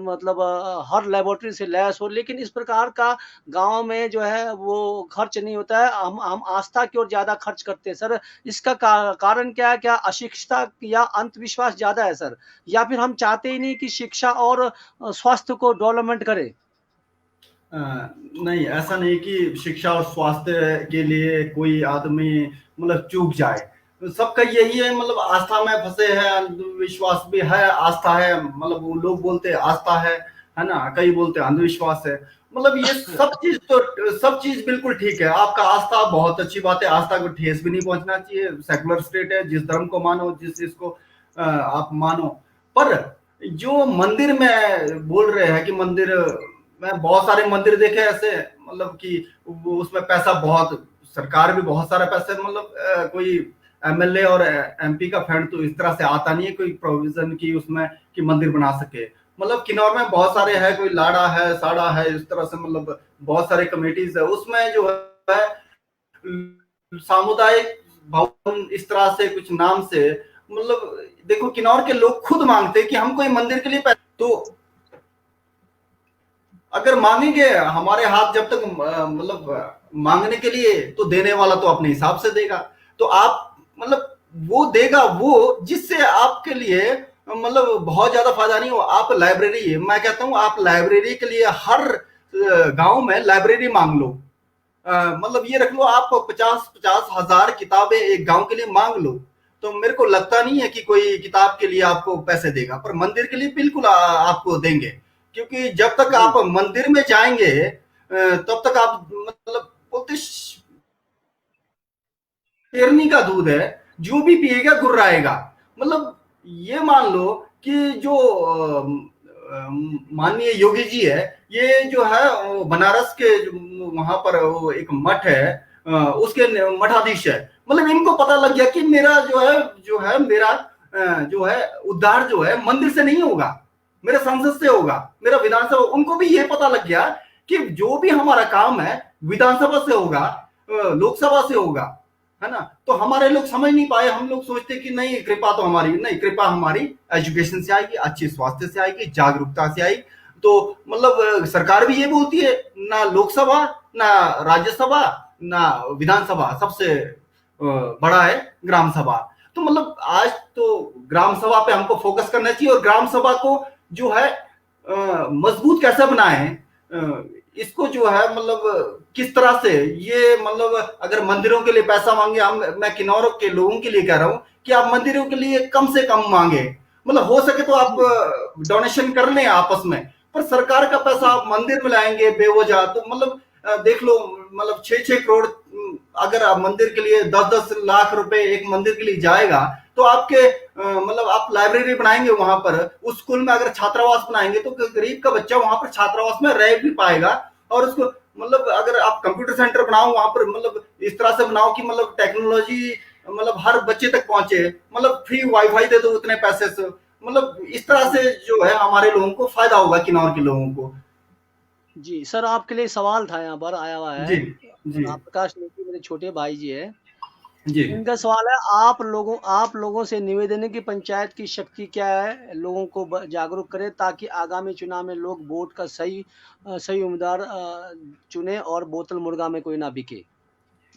मतलब हर लैबोरेटरी से लैस हो, लेकिन इस प्रकार का गाँव में जो है वो खर्च नहीं होता है। हम आस्था की ओर ज़्यादा खर्च करते हैं सर। इसका कारण क्या है? क्या अशिक्षिता या अंधविश्वास ज़्यादा है सर? या फिर हम चाहते ही नहीं कि शिक्षा और स्वास्थ्य को डेवलपमेंट करे? नहीं, ऐसा नहीं कि शिक्षा और स्वास्थ्य के लिए कोई आदमी मतलब चूक जाए। तो सबका यही है, मतलब आस्था में फंसे हैं, अंधविश्वास भी है, आस्था है, मतलब वो लोग बोलते हैं आस्था है ना, कई बोलते हैं अंधविश्वास है। मतलब ये सब चीज बिल्कुल ठीक है। आपका आस्था बहुत अच्छी बात है, आस्था को ठेस भी नहीं पहुंचना चाहिए। सेकुलर स्टेट है, जिस धर्म को मानो, जिस चीज को आप मानो। पर जो मंदिर में बोल रहे हैं कि मंदिर, मैं बहुत सारे मंदिर देखे ऐसे, मतलब कि वो उसमें पैसा बहुत, सरकार भी बहुत सारा पैसा, मतलब कोई एमएलए और एमपी का फंड तो इस तरह से आता नहीं है कोई प्रोविजन की उसमें कि मंदिर बना सके। मतलब किन्नौर में बहुत सारे है, कोई लाड़ा है, साड़ा है, इस तरह से मतलब बहुत सारे कमेटीज है, उसमें जो है सामुदायिक भवन इस तरह से कुछ नाम से, मतलब देखो किन्नौर के लोग खुद मांगते हैं कि हम कोई मंदिर के लिए पैसा, तो अगर मांगेंगे हमारे हाथ जब तक मतलब मांगने के लिए, तो देने वाला तो अपने हिसाब से देगा। तो आप मतलब वो देगा वो जिससे आपके लिए मतलब बहुत ज्यादा फायदा नहीं हो। आप लाइब्रेरी, मैं कहता हूं आप लाइब्रेरी के लिए हर गांव में लाइब्रेरी मांग लो। मतलब ये रख लो आप 50-50 हजार किताबें एक गांव के लिए मांग लो। तो मेरे को लगता नहीं है कि कोई किताब के लिए आपको पैसे देगा, पर मंदिर के लिए बिल्कुल आपको देंगे, क्योंकि जब तक जी आप मंदिर में जाएंगे तब तक आप मतलब बोलते शेरनी का दूध है, जो भी पिएगा गुर्राएगा। मतलब ये मान लो कि जो माननीय योगी जी है, ये जो है बनारस के वहां पर वो एक मठ है, उसके मठाधीश है। मतलब इनको पता लग गया कि मेरा जो है मेरा जो है उद्धार जो है मंदिर से नहीं होगा, मेरे संसद से होगा, मेरा विधानसभा। उनको भी ये पता लग गया कि जो भी हमारा काम है विधानसभा से होगा, लोकसभा से होगा, है ना। तो हमारे लोग समझ नहीं पाए, हम लोग सोचते कि नहीं कृपा तो हमारी नहीं, कृपा हमारी एजुकेशन से आएगी, अच्छी स्वास्थ्य से आएगी, जागरूकता से आएगी। तो मतलब सरकार भी ये बोलती है, ना लोकसभा ना राज्यसभा ना विधानसभा, सबसे बड़ा है ग्राम सभा। तो मतलब आज तो ग्राम सभा पे हमको फोकस करना चाहिए, और ग्राम सभा को जो है मजबूत कैसे बनाए, इसको जो है मतलब किस तरह से ये मतलब अगर मंदिरों के लिए पैसा मांगे, मैं किन्नौर के लोगों के लिए कह रहा हूं कि आप मंदिरों के लिए कम से कम मांगे, मतलब हो सके तो आप जी डोनेशन कर लें आपस में, पर सरकार का पैसा आप मंदिर में लाएंगे बेवजह, तो मतलब देख लो मतलब 6-6 करोड़ अगर आप मंदिर के लिए 10-10 लाख रुपए एक मंदिर के लिए जाएगा, तो आपके मतलब आप लाइब्रेरी बनाएंगे वहां पर, उस स्कूल में अगर छात्रावास बनाएंगे तो गरीब का बच्चा वहां पर छात्रावास में रह भी पाएगा। और उसको मतलब अगर आप कंप्यूटर सेंटर बनाओ वहां पर, मतलब इस तरह से बनाओ कि मतलब टेक्नोलॉजी मतलब हर बच्चे तक पहुंचे, मतलब फ्री वाईफाई दे दो उतने पैसे से, मतलब इस तरह से जो है हमारे लोगों को फायदा होगा, किन्नौर के लोगों को। जी सर, आपके लिए सवाल था, यहाँ पर आया हुआ जी है। जी प्रकाश नेगी मेरे छोटे भाई जी है। जी इनका सवाल है, आप लोगों से निवेदन है कि पंचायत की शक्ति क्या है, लोगों को जागरूक करें ताकि आगामी चुनाव में लोग वोट का सही उम्मीदवार चुने और बोतल मुर्गा में कोई ना बिके।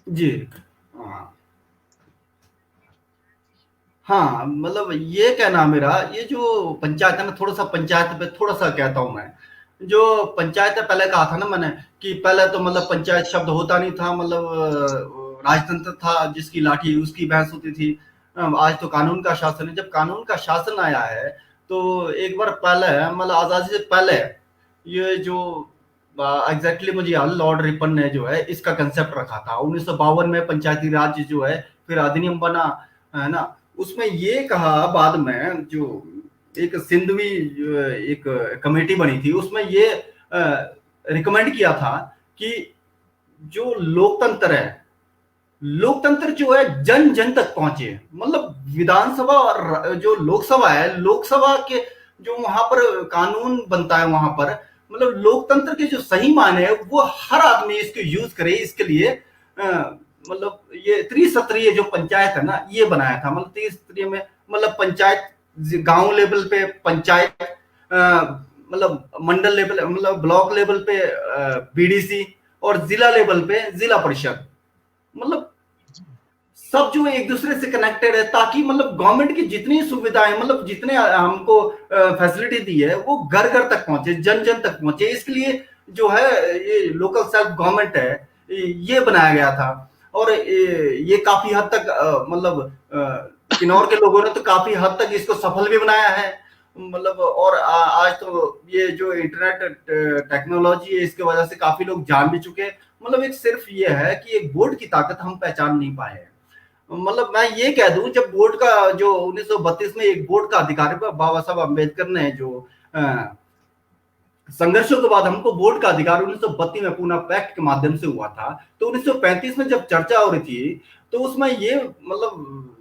जी। हाँ हाँ, मतलब ये कहना मेरा, ये जो पंचायत है ना, थोड़ा सा पंचायत पे थोड़ा सा कहता हूँ मैं। जो पंचायत है, पहले कहा था ना मैंने कि पहले तो मतलब पंचायत शब्द होता नहीं था, मतलब राजतंत्र था, जिसकी लाठी उसकी भैंस होती थी। आज तो कानून का शासन है। जब कानून का शासन आया है तो एक बार पहले मतलब आजादी से पहले ये जो एग्जैक्टली मुझे याद, लॉर्ड रिपन ने जो है इसका कंसेप्ट रखा था 1952 में, पंचायती राज जो है फिर अधिनियम बना, है ना। उसमें ये कहा बाद में, जो एक सिंधवी एक कमेटी बनी थी, उसमें ये रिकमेंड किया था कि जो लोकतंत्र है, लोकतंत्र जो है जन जन तक पहुंचे। मतलब विधानसभा और जो लोकसभा है, लोकसभा के जो वहां पर कानून बनता है वहां पर, मतलब लोकतंत्र के जो सही मायने है वो हर आदमी इसको यूज करे। इसके लिए मतलब ये त्रिस्तरीय जो पंचायत है ना, ये बनाया था। मतलब त्रिस्तरीय में मतलब पंचायत, गांव लेवल पे पंचायत, मतलब मंडल लेवल मतलब ब्लॉक लेवल पे बीडीसी, और जिला लेवल पे जिला परिषद। मतलब सब जो एक दूसरे से कनेक्टेड है, ताकि मतलब गवर्नमेंट की जितनी सुविधाएं, मतलब जितने हमको फैसिलिटी दी है वो घर घर तक पहुंचे, जन जन तक पहुंचे। इसके लिए जो है ये लोकल सेल्फ गवर्नमेंट है, ये बनाया गया था। और ये काफी हद तक मतलब किन्नौर के लोगों ने तो काफी हद तक इसको सफल भी बनाया है। मतलब और आज तो ये जो इंटरनेट टेक्नोलॉजी है, इसके वजह से काफी लोग जान भी चुके हैं। मतलब एक सिर्फ ये है कि एक वोट की ताकत हम पहचान नहीं पाए हैं। मतलब मैं ये कह दूं, जब वोट का जो 1932 में एक वोट का अधिकार बाबा साहब अम्बेडकर ने जो संघर्षों के बाद हमको वोट का अधिकार 1932 में पूना पैक्ट के माध्यम से हुआ था, तो 1935 में जब चर्चा हो रही थी तो उसमें ये मतलब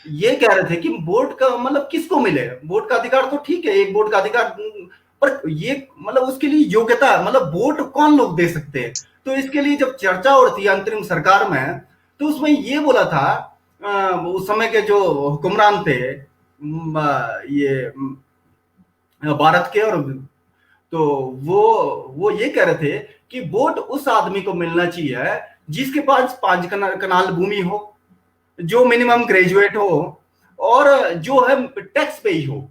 ये कह रहे थे कि वोट का मतलब किसको मिले, वोट का अधिकार तो ठीक है, एक वोट का अधिकार, पर ये मतलब उसके लिए योग्यता, मतलब वोट कौन लोग दे सकते हैं। तो इसके लिए जब चर्चा हो रही थी अंतरिम सरकार में, तो उसमें ये बोला था उस समय के जो हुक्मरान थे ये भारत के, और तो वो ये कह रहे थे कि वोट उस आदमी को मिलना चाहिए जिसके पास 5 कनाल भूमि हो, जो मिनिमम ग्रेजुएट हो, और जो है टैक्स पे ही हो,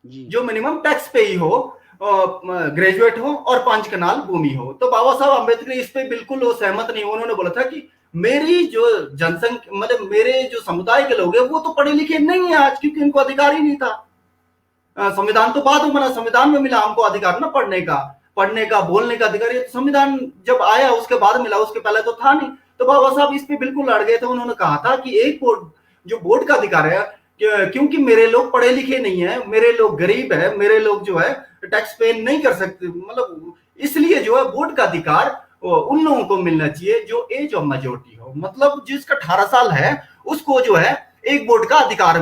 जो मिनिमम टैक्स पे ही हो, ग्रेजुएट हो और 5 कनाल भूमि हो। तो बाबा साहब अम्बेडकर इस पे बिल्कुल वो सहमत नहीं, उन्होंने बोला था कि मेरी जो जनसंख्या मतलब मेरे जो समुदाय के लोग हैं वो तो पढ़े लिखे नहीं है आज, क्योंकि उनको अधिकार ही नहीं था। संविधान तो बाद में बना, संविधान में मिला हमको अधिकार ना पढ़ने का बोलने का अधिकार। ये संविधान जब आया उसके बाद मिला, उसके पहले तो था नहीं। तो बाबा साहब इस पे बिल्कुल अड़ गए थे। उन्होंने कहा था कि एक वोट जो वोट का अधिकार है, क्योंकि मेरे लोग पढ़े लिखे नहीं है, मेरे लोग गरीब है, मेरे लोग जो है टैक्स पे नहीं कर सकते, मतलब इसलिए जो है वोट का अधिकार उन लोगों को मिलना चाहिए जो एज ऑफ मेजोरिटी हो, मतलब जिसका 18 साल है उसको जो है एक वोट का अधिकार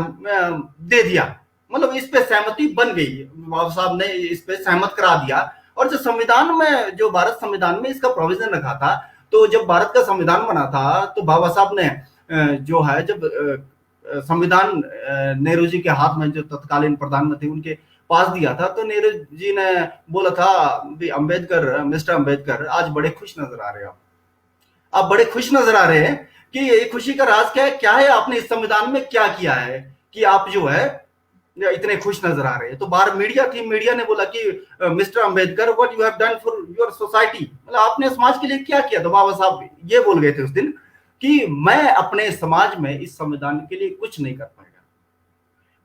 दे दिया। मतलब इस पे सहमति बन गई, बाबा साहब ने इस पे सहमत करा दिया। और जो संविधान में, जो भारत संविधान में इसका प्रोविजन रखा था, तो जब भारत का संविधान बना था तो बाबा साहब ने जो है जब संविधान नेहरू जी के हाथ में, जो तत्कालीन प्रधानमंत्री उनके पास दिया था, तो नेहरू जी ने बोला था अम्बेडकर, मिस्टर अम्बेडकर आज बड़े खुश नजर आ रहे हो आप बड़े खुश नजर आ रहे हैं कि ये खुशी का राज क्या है आपने इस संविधान में क्या किया है कि आप जो है इतने खुश नजर आ रहे हैं। तो बाहर मीडिया थी, मीडिया ने बोला कि mister Ambedkar what you have done for your society, मतलब आपने समाज के लिए क्या किया। तो बाबा साहब ये बोल गए थे उस दिन कि मैं अपने समाज में इस संविधान के लिए कुछ नहीं कर पाएगा,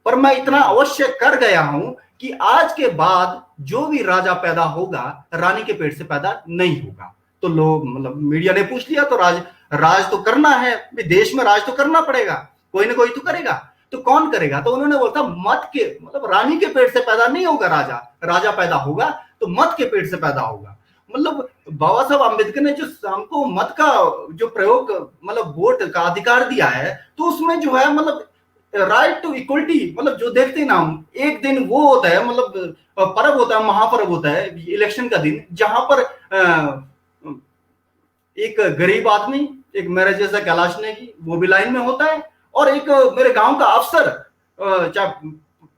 पर मैं इतना अवश्य कर गया हूं कि आज के बाद जो भी राजा पैदा होगा रानी के पेट से पैदा नहीं होगा। तो लोग, मतलब मीडिया ने पूछ लिया, तो राज तो करना है, देश में राज तो करना पड़ेगा, कोई ना कोई तो करेगा, तो कौन करेगा। तो उन्होंने बोला मत के, मतलब रानी के पेट से पैदा नहीं होगा राजा, राजा पैदा होगा तो मत के पेट से पैदा होगा। मतलब बाबा साहब अम्बेडकर ने जो हमको मत का जो प्रयोग, मतलब वोट का अधिकार दिया है, तो उसमें जो है मतलब राइट टू इक्वलिटी, मतलब जो देखते हैं ना हम, एक दिन वो होता है, मतलब पर्व होता है, महापर्व होता है इलेक्शन का दिन, जहां पर एक गरीब आदमी, एक मेरे जैसा कैलाश नेगी, वो भी लाइन में होता है, और एक मेरे गांव का अफसर, चाहे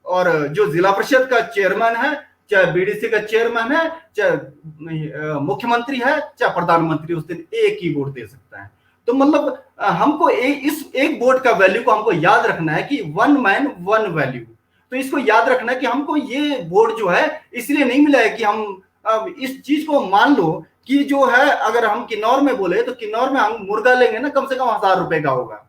और जो जिला परिषद का चेयरमैन है, चाहे बीडीसी का चेयरमैन है, चाहे मुख्यमंत्री है, चाहे प्रधानमंत्री, उस दिन एक ही वोट दे सकता है। तो मतलब हमको इस एक वोट का वैल्यू को हमको याद रखना है कि वन मैन वन वैल्यू। तो इसको याद रखना है कि हमको ये वोट जो है इसलिए नहीं मिला है कि हम इस चीज को मान लो कि जो है, अगर हम किन्नौर में बोले तो किन्नौर में हम मुर्गा लेंगे ना, कम से कम 1000 रुपए का होगा।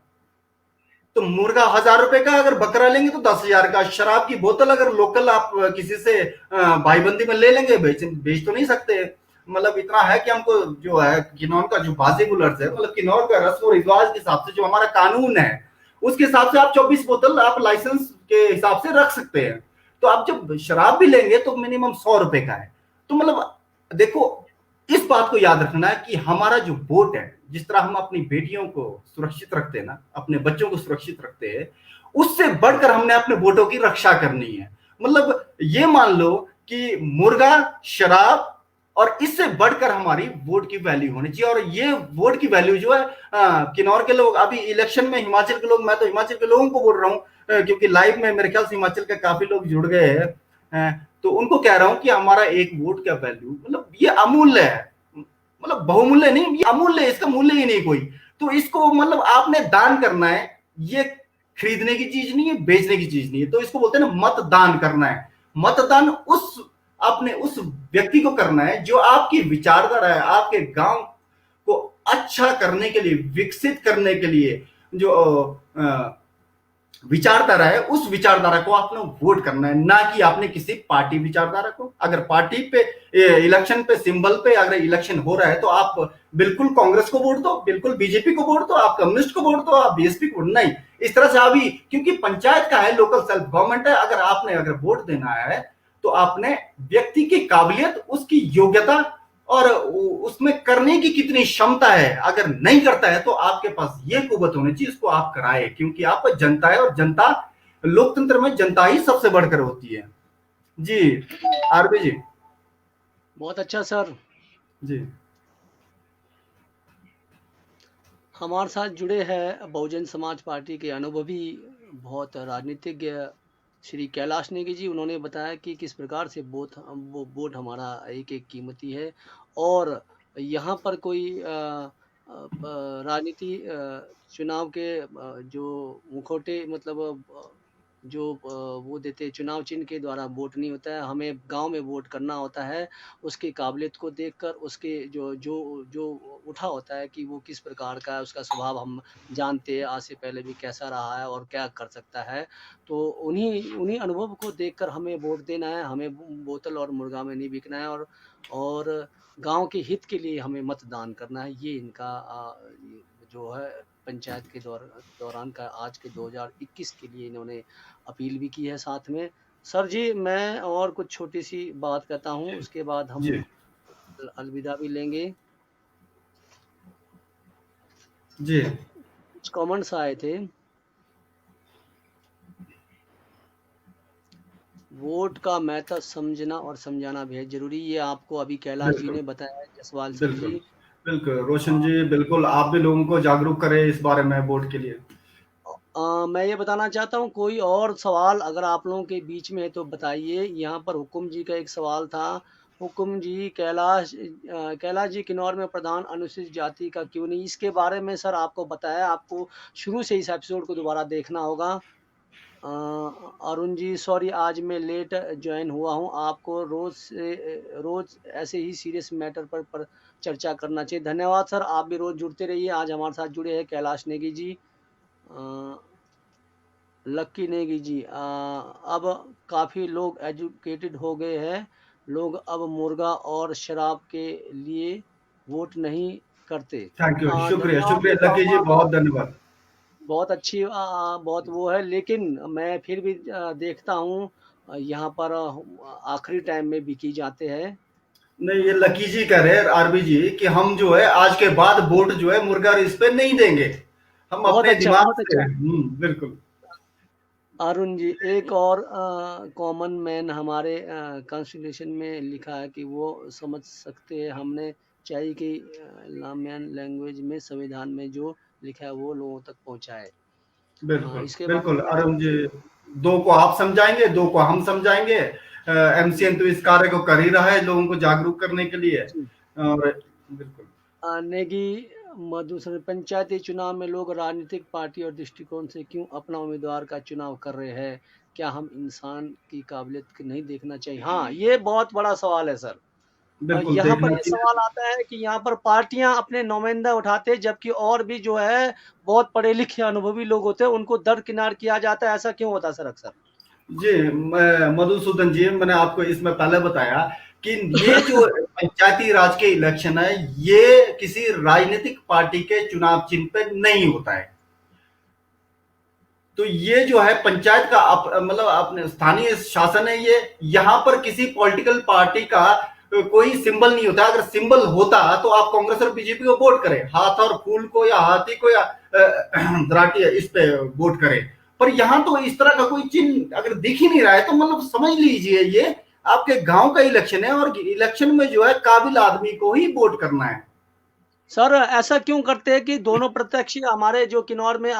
तो मुर्गा 1000 रुपए का, अगर बकरा लेंगे तो 10,000 का। शराब की बोतल अगर लोकल आप किसी से भाईबंदी में ले लेंगे, बेच तो नहीं सकते। मतलब इतना है कि हमको जो है किन्नौर का जो बाजी बुलर्स है, मतलब किन्नौर का रस्म और रिवाज के हिसाब से जो हमारा कानून है उसके हिसाब से आप 24 बोतल आप लाइसेंस के हिसाब से रख सकते हैं। तो आप जब शराब भी लेंगे तो मिनिमम 100 रुपए का है। तो मतलब देखो, इस बात को याद रखना है कि हमारा जो वोट है, जिस तरह हम अपनी बेटियों को सुरक्षित रखते हैं ना, अपने बच्चों को सुरक्षित रखते हैं, उससे बढ़कर हमने अपने वोटों की रक्षा करनी है। मतलब ये मान लो कि मुर्गा, शराब और इससे बढ़कर हमारी वोट की वैल्यू होनी चाहिए। और ये वोट की वैल्यू जो है, किन्नौर के लोग अभी इलेक्शन में, हिमाचल के लोग, मैं तो हिमाचल के लोगों को बोल रहा हूँ क्योंकि लाइव में मेरे ख्याल से हिमाचल के काफी लोग जुड़ गए हैं, तो उनको कह रहा हूं कि हमारा एक वोट का वैल्यू, मतलब ये अमूल्य है, मतलब बहुमूल्य नहीं, ये अमूल्य है, इसका मूल्य ही नहीं कोई। तो इसको मतलब आपने दान करना है, ये खरीदने की चीज नहीं है, बेचने की चीज नहीं है। तो इसको बोलते हैं ना, मतदान करना है। मतदान अपने उस व्यक्ति को करना है जो आपकी विचारधारा है, आपके गांव को अच्छा करने के लिए, विकसित करने के लिए जो विचारधारा है, उस विचारधारा को आपने वोट करना है, ना कि आपने किसी पार्टी विचारधारा को। अगर पार्टी पे, इलेक्शन पे, सिंबल पे अगर इलेक्शन हो रहा है तो आप बिल्कुल कांग्रेस को वोट दो, बिल्कुल बीजेपी को वोट दो, आप कम्युनिस्ट को वोट दो, आप बीएसपी को नहीं। इस तरह से अभी, क्योंकि पंचायत का है, लोकल सेल्फ गवर्नमेंट है, अगर वोट देना है तो आपने व्यक्ति की काबिलियत, उसकी योग्यता और उसमें करने की कितनी क्षमता है, अगर नहीं करता है तो आपके पास ये कुवत होनी चाहिए, इसको आप कराए, क्योंकि आप जनता है और जनता, लोकतंत्र में जनता ही सबसे बढ़कर होती है। जी आरबी जी। बहुत अच्छा सर। जी हमारे साथ जुड़े हैं बहुजन समाज पार्टी के अनुभवी, बहुत राजनीतिज्ञ श्री कैलाश नेगी जी। उन्होंने बताया कि किस प्रकार से वो वोट हमारा एक एक कीमती है, और यहाँ पर कोई राजनीति, चुनाव के जो मुखौटे, मतलब वो देते हैं, चुनाव चिन्ह के द्वारा वोट नहीं होता है, हमें गांव में वोट करना होता है। उसकी काबिलियत को देखकर उसके जो जो जो उठा होता है कि वो किस प्रकार का है, उसका स्वभाव हम जानते हैं आज से पहले भी कैसा रहा है और क्या कर सकता है। तो उन्हीं उन्हीं अनुभव को देखकर हमें वोट देना है, हमें बोतल और मुर्गा में नहीं बिकना है, और गांव के हित के लिए हमें मतदान करना है। ये इनका जो है पंचायत के दौरान का आज के 2021 के लिए इन्होंने अपील भी की है साथ में। सर जी, मैं और कुछ छोटी सी बात कहता हूँ, उसके बाद हम जी अलविदा भी लेंगे। जी कुछ कमेंट्स आए थे। वोट का महत्व समझना और समझाना बेहद जरूरी, ये आपको अभी कैलाश जी बिल्कुल ने बताया है, जसवाल सर बिल्कुल जी। बिल्कुल रोशन जी, बिल्कुल आप भी लोगों को जागरूक करें इस बारे में वोट के लिए। मैं ये बताना चाहता हूँ, कोई और सवाल अगर आप लोगों के बीच में है तो बताइए। यहाँ पर हुकुम जी का एक सवाल था। हुकुम जी, कैलाश जी किन्नौर में प्रधान अनुसूचित जाति का क्यों नहीं? इसके बारे में सर आपको बताया, आपको शुरू से इस एपिसोड को दोबारा देखना होगा। अरुण जी, सॉरी आज मैं लेट ज्वाइन हुआ हूँ, आपको रोज ऐसे ही सीरियस मैटर पर चर्चा करना चाहिए। धन्यवाद सर, आप भी रोज जुड़ते रहिए। आज हमारे साथ जुड़े हैं कैलाश नेगी जी, लक्की नेगी जी। अब काफ़ी लोग एजुकेटेड हो गए हैं, लोग अब मुर्गा और शराब के लिए वोट नहीं करते। थैंक यू, शुक्रिया धन्यवाद शुक्रिया देता लकी हूँ। जी, बहुत धन्यवाद। बहुत अच्छी बहुत वो है, लेकिन मैं फिर भी देखता हूँ यहाँ पर आखिरी टाइम में बिकी जाते हैं। नहीं, ये लकी जी कह रहे हैं आरबी जी कि हम जो है आज के बाद वोट जो है मुर्गा इस पे नहीं देंगे, हम बहुत अपने अच्छा, दिमाग बहुत से। अच्छा। बिल्कुल। अरुण जी, एक और कॉमन मैन हमारे कॉन्स्टिट्यूशन में लिखा है कि वो समझ सकते हैं, हमने चाहिए कि लामियान लैंग्वेज में संविधान में जो लिखा है वो लोगों तक पहुंचाए। बिल्कुल इसके बारे बिल्कुल में अरुण जी, थोड़ा दो को आप समझाएंगे, दो को हम समझाएंगे। एमसीएन तो इस कार्य को कर ही रहा है लोगों को जागरूक करने के लिए। जी। और बिल्कुल नेगी मधुसूदन, पंचायती चुनाव में लोग राजनीतिक पार्टी और दृष्टिकोण से क्यों अपना उम्मीदवार का चुनाव कर रहे हैं? क्या हम इंसान की काबिलियत को नहीं देखना चाहिए? हाँ, ये बहुत बड़ा सवाल है सर। बिल्कुल यहाँ पर देखना ये चाहिए। सवाल आता है कि यहाँ पर पार्टियां अपने नुमाइंदा उठाते हैं, जबकि और भी जो है बहुत पढ़े लिखे अनुभवी लोग होते हैं, उनको दरकिनार किया जाता है। ऐसा क्यों होता है सर अक्सर? जी, मधुसूदन जी, मैंने आपको इसमें पहले बताया कि ये जो पंचायती राज के इलेक्शन है, ये किसी राजनीतिक पार्टी के चुनाव चिन्ह पे नहीं होता है। तो ये जो है पंचायत का मतलब अपने स्थानीय शासन है, ये यहाँ पर किसी पॉलिटिकल पार्टी का कोई सिंबल नहीं होता। अगर सिंबल होता तो आप कांग्रेस और बीजेपी को वोट करें, हाथ और फूल को या हाथी को या दराटी इस पे वोट करें। पर यहाँ तो इस तरह का कोई चिन्ह अगर दिख ही नहीं रहा है तो मतलब समझ लीजिए ये आपके गांव का इलेक्शन है, और इलेक्शन में जो है काबिल आदमी को ही वोट करना है। सर ऐसा क्यों करते हैं कि दोनों प्रत्याशी हमारे जो किन्नौर में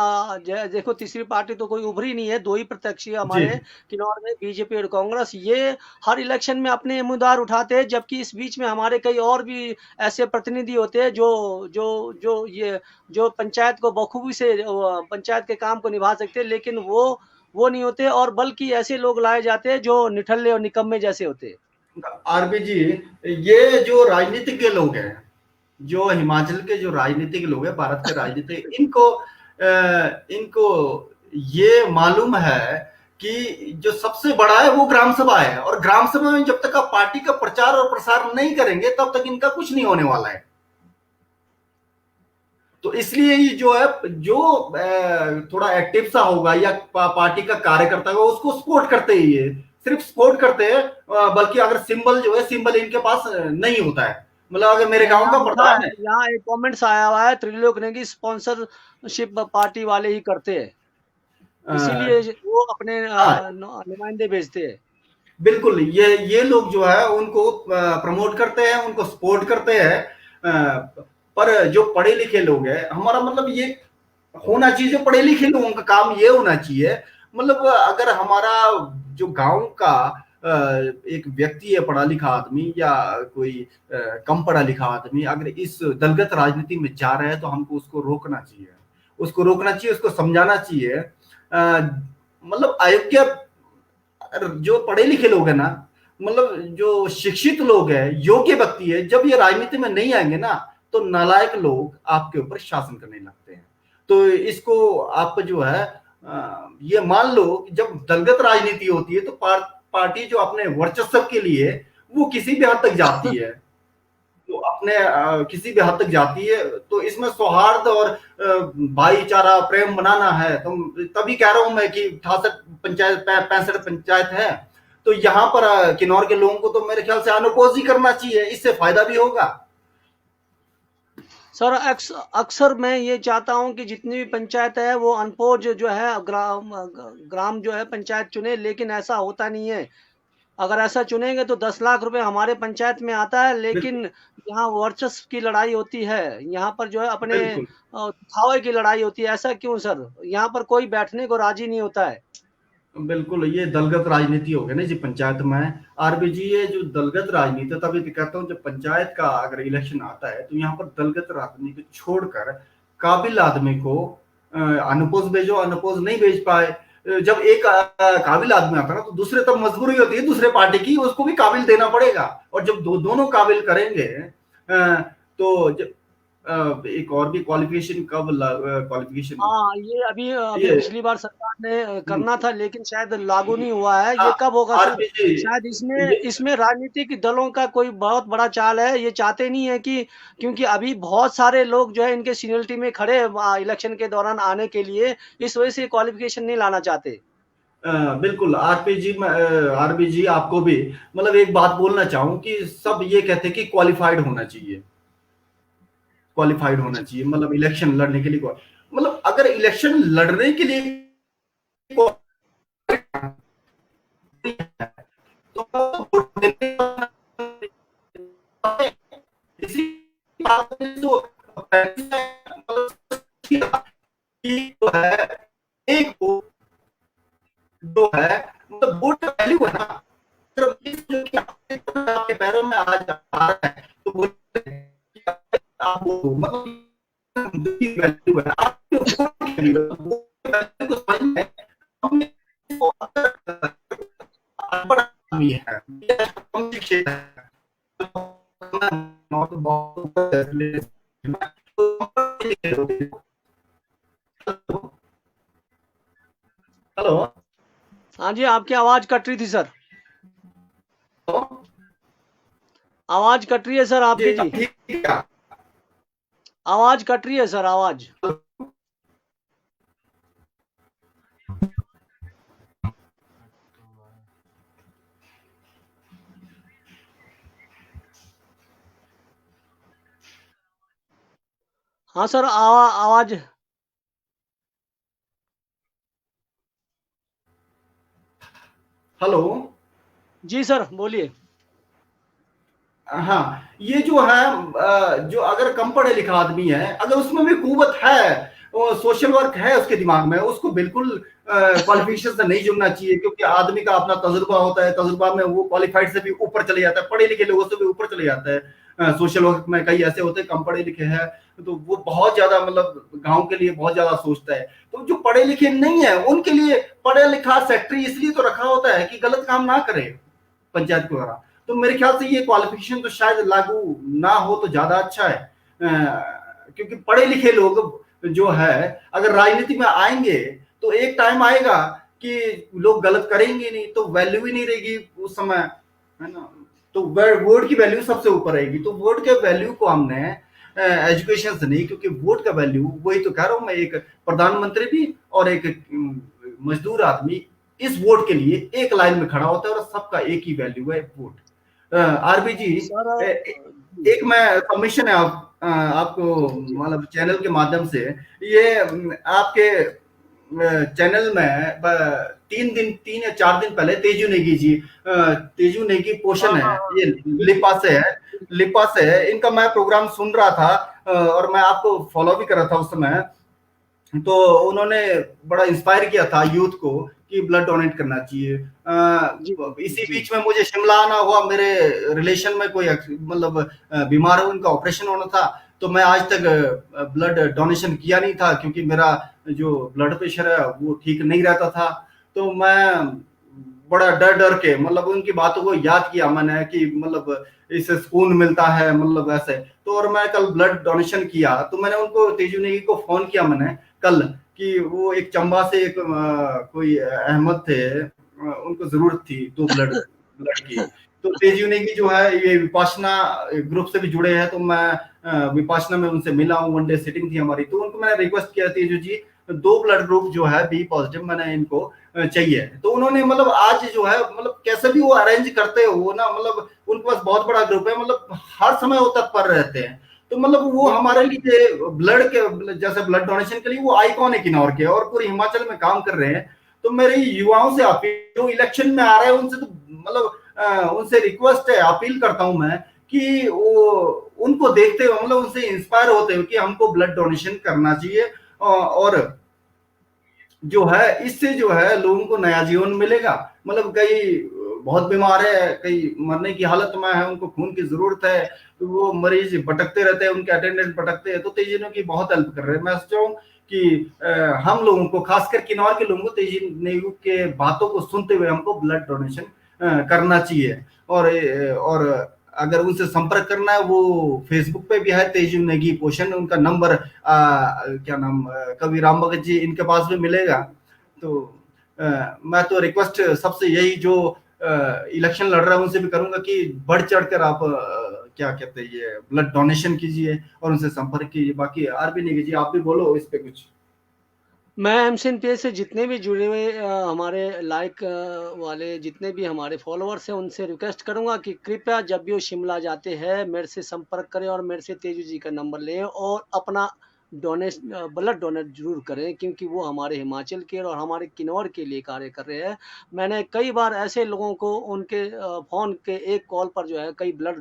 देखो, तीसरी पार्टी तो कोई उभरी नहीं है, दो ही प्रत्याशी जी हमारे किन्नौर में, बीजेपी और कांग्रेस। ये हर इलेक्शन में अपने उम्मीदवार उठाते हैं, जबकि इस बीच में हमारे कई और भी ऐसे प्रतिनिधि होते हैं जो जो जो ये जो पंचायत को बखूबी से पंचायत के काम को निभा सकते हैं, लेकिन वो नहीं होते, और बल्कि ऐसे लोग लाए जाते हैं जो निठल्ले और निकम्मे जैसे होते हैं। आरबी जी, ये जो राजनीतिज्ञ लोग हैं, जो हिमाचल के जो राजनीतिक लोग हैं, भारत के राजनीतिक, इनको ये मालूम है कि जो सबसे बड़ा है वो ग्राम सभा है, और ग्राम सभा में जब तक आप पार्टी का प्रचार और प्रसार नहीं करेंगे तब तक इनका कुछ नहीं होने वाला है। तो इसलिए ये जो है, जो थोड़ा एक्टिव सा होगा या पार्टी का कार्यकर्ता होगा, उसको सपोर्ट करते ही है, सिर्फ सपोर्ट करते हैं। बल्कि अगर सिंबल जो है, सिंबल इनके पास नहीं होता है। मतलब अगर मेरे मैं गांव यहाँ का लिखा प्रधान है, है। यहाँ एक कमेंट्स आया हुआ है, त्रिलोक ने की स्पॉन्सरशिप पार्टी वाले ही करते हैं, इसीलिए वो अपने हाँ नुमाइंदे भेजते हैं। बिल्कुल, ये लोग जो है उनको प्रमोट करते हैं, उनको सपोर्ट करते हैं। पर जो पढ़े लिखे लोग हैं, हमारा मतलब ये होना चाहिए, जो पढ़े लिखे लोगों का काम ये होना चाहिए। मतलब अगर हमारा जो गांव का एक व्यक्ति है, पढ़ा लिखा आदमी या कोई कम पढ़ा लिखा आदमी, अगर इस दलगत राजनीति में जा रहा है तो हमको उसको रोकना चाहिए, उसको रोकना चाहिए, उसको समझाना चाहिए। मतलब अयोग्य जो पढ़े लिखे लोग हैं ना, मतलब जो शिक्षित लोग हैं, योग्य व्यक्ति है, जब ये राजनीति में नहीं आएंगे ना, तो नालायक लोग आपके ऊपर शासन करने लगते हैं। तो इसको आप जो है ये मान लो, जब दलगत राजनीति होती है तो पार्टी जो अपने वर्चस्व के लिए वो किसी भी हद तक जाती है, तो अपने किसी भी हद तक जाती है। तो इसमें सौहार्द और भाईचारा प्रेम बनाना है, तो तभी कह रहा हूं मैं कि 68 पंचायत 65 पंचायत है, तो यहाँ पर किन्नौर के लोगों को तो मेरे ख्याल से अनोपोज ही करना चाहिए, इससे फायदा भी होगा। सर अक्सर मैं ये चाहता हूँ कि जितनी भी पंचायत है वो अनपोज जो है ग्राम जो है पंचायत चुने, लेकिन ऐसा होता नहीं है। अगर ऐसा चुनेंगे तो 10 लाख रुपए हमारे पंचायत में आता है, लेकिन यहाँ वर्चस्व की लड़ाई होती है, यहाँ पर जो है अपने बिल्कुल दिखावे की लड़ाई होती है। ऐसा क्यों सर? यहाँ पर कोई बैठने को राजी नहीं होता है। बिल्कुल, ये दलगत राजनीति हो गया ना जी पंचायत में। आरबीजी, ये जो दलगत राजनीति है, तभी तो कहता हूँ जब पंचायत का अगर इलेक्शन आता है तो यहाँ पर दलगत राजनीति छोड़कर काबिल आदमी को अनपोज भेजो। अनपोज नहीं भेज पाए, जब एक काबिल आदमी आता है ना, तो दूसरे तब मजबूरी होती है दूसरे पार्टी की, उसको भी काबिल देना पड़ेगा। और जब दोनों काबिल करेंगे तो जब एक और भी क्वालिफिकेशन क्वालिफिकेशन हाँ, ये अभी अभी ये पिछली बार सरकार ने करना था, लेकिन शायद लागू नहीं हुआ है। ये कब होगा सर? आरपीजी शायद इसमें ये इसमें राजनीतिक दलों का कोई बहुत बड़ा चाल है। ये चाहते नहीं है कि, क्योंकि अभी बहुत सारे लोग जो है इनके सीनियरिटी में खड़े इलेक्शन के दौरान आने के लिए, इस वजह से क्वालिफिकेशन नहीं लाना चाहते। बिल्कुल आरबीजी आपको भी मतलब एक बात बोलना चाहूं कि सब ये कहते हैं कि क्वालिफाइड होना चाहिए, क्वालिफाइड होना चाहिए, मतलब इलेक्शन लड़ने के लिए मतलब अगर इलेक्शन लड़ने के लिए तो वोट देने इसी बात में जो जो है एक जो है मतलब वोट का वैल्यू है ना, सिर्फ इस जो कि आपके पैरों में आज आ रहा है, तो बोलते हैं कि आप वो मतलब वैल्यू है आपके वोट की वैल्यू है, वोट वैल्यू को समझना है। हमने अनपढ़ आदमी है, कम शिक्षित है, हेलो हाँ जी, आपकी आवाज कट रही थी सर। आवाज कट रही है सर आपकी जी। ठीक है। आवाज कट रही है सर, आवाज। हाँ सर, आवाज। हेलो जी सर, बोलिए। हाँ, ये जो है जो अगर कम पढ़े लिखा आदमी है, अगर उसमें भी कुवत है, सोशल वर्क है उसके दिमाग में, उसको बिल्कुल क्वालिफिकेशन से नहीं जुड़ना चाहिए, क्योंकि आदमी का अपना तजुर्बा होता है, तजुर्बा में वो क्वालिफाइड से भी ऊपर चले जाता है, पढ़े लिखे लोगों से भी ऊपर चले जाता है। सोशल वर्क में कई ऐसे होते हैं कम पढ़े लिखे हैं, तो वो बहुत ज्यादा मतलब गांव के लिए बहुत ज्यादा सोचता है। तो जो पढ़े लिखे नहीं है उनके लिए पढ़ा लिखा सेक्रेटरी इसलिए तो रखा होता है कि गलत काम ना करे पंचायत के द्वारा। तो मेरे ख्याल से ये क्वालिफिकेशन तो शायद लागू ना हो तो ज्यादा अच्छा है, क्योंकि पढ़े लिखे लोग जो है अगर राजनीति में आएंगे तो एक टाइम आएगा कि लोग गलत करेंगे नहीं, तो वैल्यू ही नहीं रहेगी उस समय, है ना। तो वोट की वैल्यू सबसे ऊपर रहेगी, तो वोट के वैल्यू को हमने एजुकेशन से नहीं, क्योंकि वोट का वैल्यू वही तो कह रहा हूं मैं, एक प्रधानमंत्री भी और एक मजदूर आदमी इस वोट के लिए एक लाइन में खड़ा होता है, और सबका एक ही वैल्यू है, वोट। आरबीजी सर एक मैं सबमिशन है आपको मतलब चैनल के माध्यम से, ये आपके चैनल में 3 या 4 दिन पहले तेजू नेगी जी, तेजू नेगी पोषण है, ये लिपा से है, इनका मैं प्रोग्राम सुन रहा था और मैं आपको फॉलो भी कर रहा था उस समय। तो उन्होंने बड़ा इंस्पायर किया था यूथ को कि ब्लड डोनेट करना चाहिए। इसी बीच में मुझे शिमला आना हुआ, मेरे रिलेशन में कोई मतलब बीमार है, उनका ऑपरेशन होना था, तो मैं आज तक ब्लड डोनेशन किया नहीं था, क्योंकि मेरा जो ब्लड प्रेशर है वो ठीक नहीं रहता था। तो मैं बड़ा डर डर के मतलब उनकी बातों को याद किया मैंने कि मतलब इससे सुकून मिलता है, मतलब ऐसे। तो और मैं कल ब्लड डोनेशन किया, तो मैंने उनको, तेजू नेगी को फोन किया मैंने कल, कि वो एक चंबा से एक कोई अहमद थे, उनको जरूरत थी दो ब्लड ब्लड की। तो तेजू नेगी जो है ये विपाशना ग्रुप से भी जुड़े हैं, तो मैं विपाशना में उनसे मिला हूँ, वन डे सिटिंग थी हमारी। तो उनको मैंने रिक्वेस्ट किया, तेजू जी दो ब्लड ग्रुप जो है बी पॉजिटिव मैंने इनको चाहिए। तो उन्होंने मतलब आज जो है मतलब कैसे भी वो अरेंज करते हो वो ना, मतलब उनके पास बहुत बड़ा ग्रुप है, मतलब हर समय वो तत्पर रहते हैं। तो मतलब वो हमारे लिए ब्लड के जैसे ब्लड डोनेशन के लिए वो आइकॉन है किन्नौर के, और पूरे हिमाचल में काम कर रहे हैं। तो मेरे युवाओं से अपील, जो इलेक्शन में आ रहे हैं उनसे, तो मतलब उनसे रिक्वेस्ट है, अपील करता हूं मैं कि वो उनको देखते हुए मतलब उनसे इंस्पायर होते हुए कि हमको ब्लड डोनेशन करना चाहिए, और जो है इससे जो है लोगों को नया जीवन मिलेगा। मतलब कई बहुत बीमार है, कई मरने की हालत में है, उनको खून की जरूरत है, तो वो मरीज भटकते रहते हैं, उनके अटेंडेंट भटकते हैं, तो तेजी की बहुत हेल्प कर रहे हैं। मैं सोचता हूँ कि हम लोगों को, खासकर किन्नौर के लोगों को, तेजी नेगी के बातों को सुनते हुए हमको ब्लड डोनेशन करना चाहिए। और अगर उनसे संपर्क करना है, वो फेसबुक पे भी है तेजू नेगी पोषण, उनका नंबर क्या नाम कवि राम भगत जी इनके पास भी मिलेगा। तो मैं तो रिक्वेस्ट सबसे यही जो इलेक्शन लड़ रहा है उनसे भी करूंगा कि बढ़ चढ़कर आप क्या कहते हैं ये ब्लड डोनेशन कीजिए और उनसे संपर्क कीजिए। बाकी आरबी नेगी जी आप भी बोलो इस पे कुछ। मैं एमसिन पे से जितने भी जुड़े हुए हमारे लाइक वाले जितने भी हमारे फॉलोअर्स हैं उनसे रिक्वेस्ट करूंगा कि कृपया जब भी वो शिमला जाते हैं मेरे से संपर्क करें और मेरे से तेजू जी का नंबर लें और अपना डोनेट ब्लड डोनेट जरूर करें, क्योंकि वो हमारे हिमाचल के और हमारे किन्नौर के लिए कार्य कर रहे हैं। मैंने कई बार ऐसे लोगों को उनके फ़ोन के एक कॉल पर जो है कई ब्लड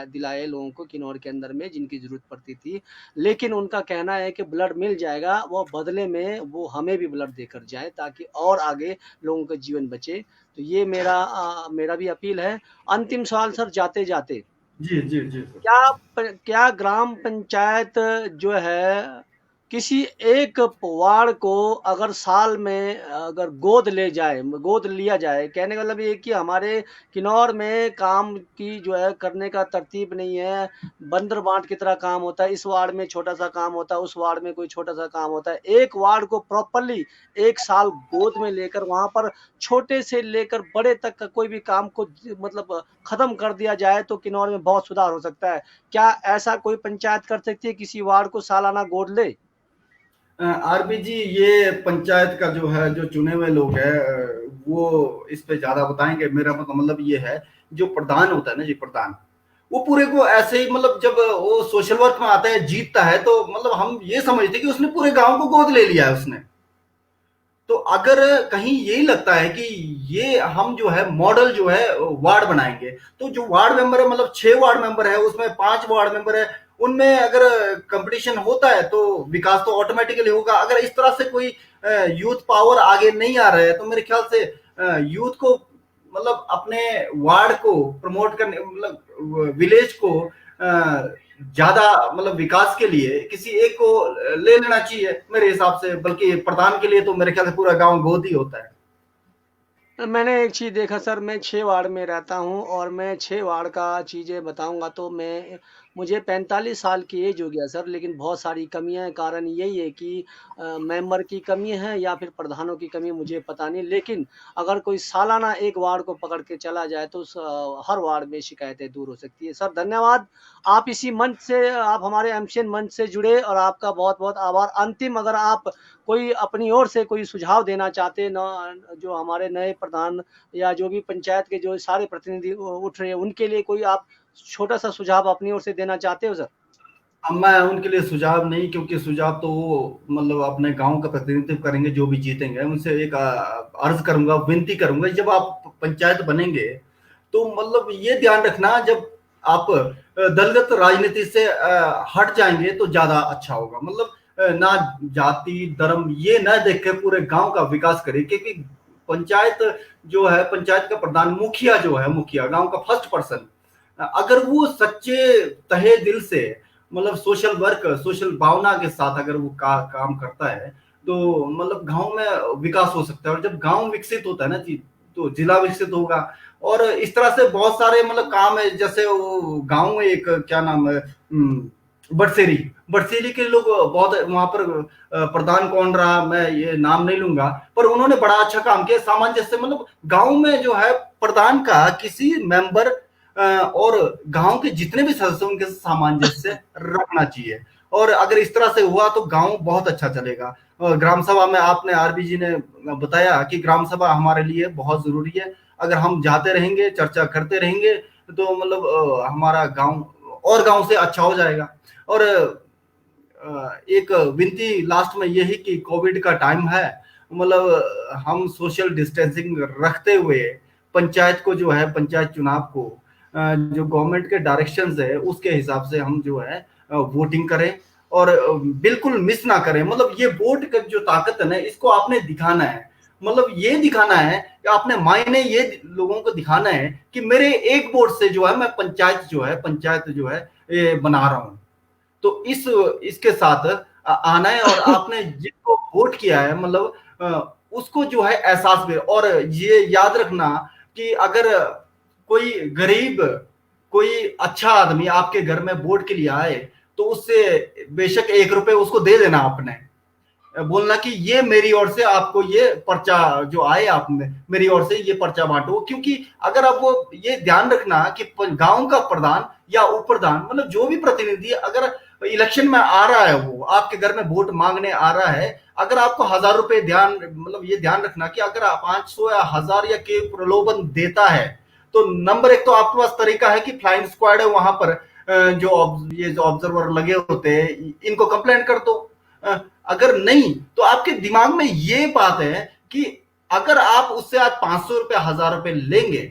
दिलाए लोगों को किन्नौर के अंदर में जिनकी ज़रूरत पड़ती थी। लेकिन उनका कहना है कि ब्लड मिल जाएगा, वो बदले में वो हमें भी ब्लड देकर जाएँ ताकि और आगे लोगों का जीवन बचे। तो ये मेरा भी अपील है। अंतिम सवाल सर जाते-जाते, जी जी जी क्या ग्राम पंचायत जो है किसी एक वार्ड को अगर साल में अगर गोद लिया जाए, कहने का मतलब ये कि हमारे किन्नौर में काम की जो है करने का तरतीब नहीं है, बंदर बांट की तरह काम होता है, इस वार्ड में छोटा सा काम होता है, उस वार्ड में कोई छोटा सा काम होता है, एक वार्ड को प्रॉपरली एक साल गोद में लेकर वहां पर छोटे से लेकर बड़े तक का कोई भी काम को मतलब खत्म कर दिया जाए तो किन्नौर में बहुत सुधार हो सकता है। क्या ऐसा कोई पंचायत कर सकती है किसी वार्ड को सालाना गोद ले? आरबी जी ये पंचायत का जो है जो चुने हुए लोग हैं वो इस पे ज्यादा बताएंगे। मेरा मतलब ये है, जो प्रधान होता है ना जी, प्रधान वो पूरे को ऐसे ही मतलब जब वो सोशल वर्क में आता है जीतता है तो मतलब हम ये समझते हैं कि उसने पूरे गांव को गोद ले लिया है उसने। तो अगर कहीं यही लगता है कि ये हम जो है मॉडल जो है वार्ड बनाएंगे, तो जो वार्ड मेंबर है मतलब 6 वार्ड मेंबर है उसमें 5 वार्ड मेंबर है, उनमें अगर कंपटीशन होता है तो विकास तो ऑटोमेटिकली होगा। अगर इस तरह से कोई यूथ पावर आगे नहीं आ रहा है तो मेरे ख्याल से यूथ को मतलब अपने वार्ड को प्रमोट करने, मतलब विलेज को ज्यादा मतलब विकास के लिए किसी एक को ले लेना चाहिए मेरे हिसाब से। बल्कि प्रधान के लिए तो मेरे ख्याल से पूरा गांव गोद ही होता है। मैंने एक चीज़ देखा सर, मैं 6 वार्ड में रहता हूँ और मैं 6 वार्ड का चीज़ें बताऊंगा तो मुझे 45 साल की एज हो गया सर, लेकिन बहुत सारी कमियां हैं। कारण यही है कि मेंबर की कमी है या फिर प्रधानों की कमी, मुझे पता नहीं। लेकिन अगर कोई सालाना एक वार्ड को पकड़ के चला जाए तो हर वार्ड में शिकायतें दूर हो सकती है। सर धन्यवाद, आप इसी मंच से, आप हमारे एमसीएन मंच से जुड़े और आपका बहुत बहुत आभार। अंतिम अगर आप कोई अपनी ओर से कोई सुझाव देना चाहते न, जो हमारे नए प्रधान या जो भी पंचायत के जो सारे प्रतिनिधि उठ रहे हैं उनके लिए कोई आप छोटा सा सुझाव अपनी ओर से देना चाहते हो सर? अब मैं उनके लिए सुझाव नहीं, क्योंकि सुझाव तो वो मतलब अपने गांव का प्रतिनिधित्व करेंगे जो भी जीतेंगे। उनसे एक अर्ज करूंगा, विनती करूंगा, जब आप पंचायत बनेंगे तो मतलब ये ध्यान रखना, जब आप दलगत राजनीति से हट जाएंगे तो ज्यादा अच्छा होगा। मतलब ना जाति धर्म ये ना देख के पूरे गांव का विकास करें, क्योंकि पंचायत जो है, पंचायत का प्रधान मुखिया जो है, मुखिया गांव का फर्स्ट पर्सन, अगर वो सच्चे तहे दिल से मतलब सोशल वर्क, सोशल भावना के साथ अगर वो काम करता है तो मतलब गाँव में विकास हो सकता है और जब गाँव विकसित होता है ना जी, तो जिला विकसित होगा और इस तरह से बहुत सारे मतलब काम है जैसे वो गाँव में एक क्या नाम है बटसेरी बटसेरी के लोग बहुत वहां पर प्रधान कौन रहा मैं ये नाम नहीं लूंगा पर उन्होंने बड़ा अच्छा काम किया सामंजस्य मतलब गांव में जो है प्रधान का किसी मेंबर और गांव के जितने भी सदस्य उनके सामंजस्य रखना चाहिए और अगर इस तरह से हुआ तो गांव बहुत अच्छा चलेगा ग्राम सभा में आपने आरबी जी ने बताया कि ग्राम सभा हमारे लिए बहुत जरूरी है अगर हम जाते रहेंगे चर्चा करते रहेंगे तो मतलब हमारा गांव और गांव से अच्छा हो जाएगा और एक विनती लास्ट में यही कि कोविड का टाइम है मतलब हम सोशल डिस्टेंसिंग रखते हुए पंचायत को जो है पंचायत चुनाव को जो गवर्नमेंट के डायरेक्शंस है उसके हिसाब से हम जो है वोटिंग करें और बिल्कुल मिस ना करें मतलब ये वोट का जो ताकत है ना इसको आपने दिखाना है मतलब ये दिखाना है कि आपने मायने ये लोगों को दिखाना है कि मेरे एक वोट से जो है मैं पंचायत जो है ये बना रहा हूं तो इसके साथ आना है और आपने जिसको वोट किया है मतलब उसको जो है एहसास भी और ये याद रखना कि अगर कोई गरीब कोई अच्छा आदमी आपके घर में वोट के लिए आए तो उससे बेशक 1 रुपए उसको दे देना आपने बोलना कि ये मेरी ओर से आपको ये पर्चा जो आए आप में मेरी ओर से ये पर्चा बांटो क्योंकि अगर आप वो ये ध्यान रखना कि गांव का प्रधान या उप प्रधान मतलब जो भी प्रतिनिधि अगर इलेक्शन में आ रहा है वो आपके घर में वोट मांगने आ रहा है अगर आपको 1,000 रुपए ध्यान मतलब ये ध्यान रखना कि अगर आप 500 या 1,000 या के प्रलोभन देता है तो नंबर एक तो आपके पास तरीका है कि फ्लाइंग स्क्वाड है वहां पर जो ऑब्जर्वर लगे होते हैं इनको कंप्लेंट कर दो अगर नहीं तो आपके दिमाग में ये बात है कि अगर आप उससे आज 500 रुपए 1,000 रुपए लेंगे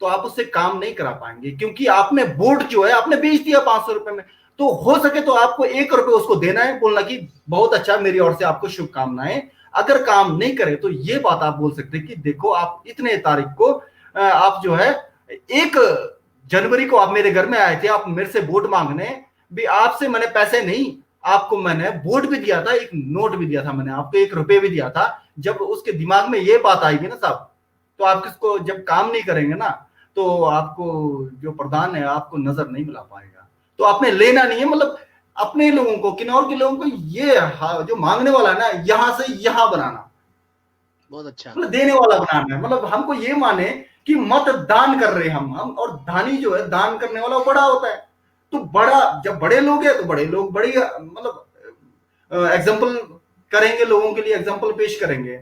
तो आप उससे काम नहीं करा पाएंगे क्योंकि आपने वोट जो है आपने बेच दिया 500 रुपए में तो हो सके तो आपको 1 रुपए उसको देना है बोलना कि बहुत अच्छा मेरी ओर से आपको शुभकामनाएं अगर काम नहीं करे तो ये बात आप बोल सकते हैं कि देखो आप इतने तारीख को आप जो है 1 जनवरी को आप मेरे घर में आए थे आप मेरे से वोट मांगने भी आपसे मैंने पैसे नहीं आपको मैंने वोट भी दिया था एक नोट भी दिया था मैंने आपको 1 रुपए भी दिया था जब उसके दिमाग में ये बात आएगी ना साहब तो आप किसको जब काम नहीं करेंगे ना तो आपको जो प्रधान है आपको नजर नहीं मिला पाएगा तो आपने लेना नहीं है मतलब अपने लोगों को किन्नौर के लोगों को ये जो मांगने वाला है ना यहां से यहां बनाना बहुत अच्छा। मतलब देने वाला बनाना है मतलब हमको ये माने कि मत दान कर रहे हम और दानी जो है दान करने वाला बड़ा होता है तो बड़ा जब बड़े लोग हैं तो बड़े लोग बड़ी मतलब एग्जाम्पल करेंगे लोगों के लिए एग्जाम्पल पेश करेंगे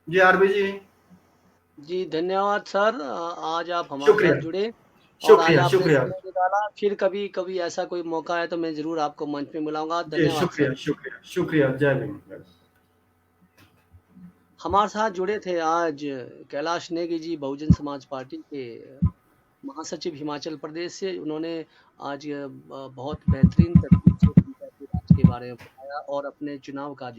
जी आरबी जी जी, धन्यवाद सर। आज आप हमारे साथ शुक्रिया जुड़े और आज शुक्रिया आपने शुक्रिया समय निकाला। फिर कभी ऐसा कोई मौका है तो मैं ज़रूर आपको मंच पे बुलाऊँगा। जी धन्यवाद सर। शुक्रिया शुक्रिया शुक्रिया जय भीम हमारे साथ जुड़े थे आज कैलाश नेगी जी, बहुजन समाज पार्टी के महासचिव हिमाचल प्रदेश से। उन्होंने आज बहुत बेहतरीन तरतीब से पंचायती राज के बारे में बताया और अपने चुनाव का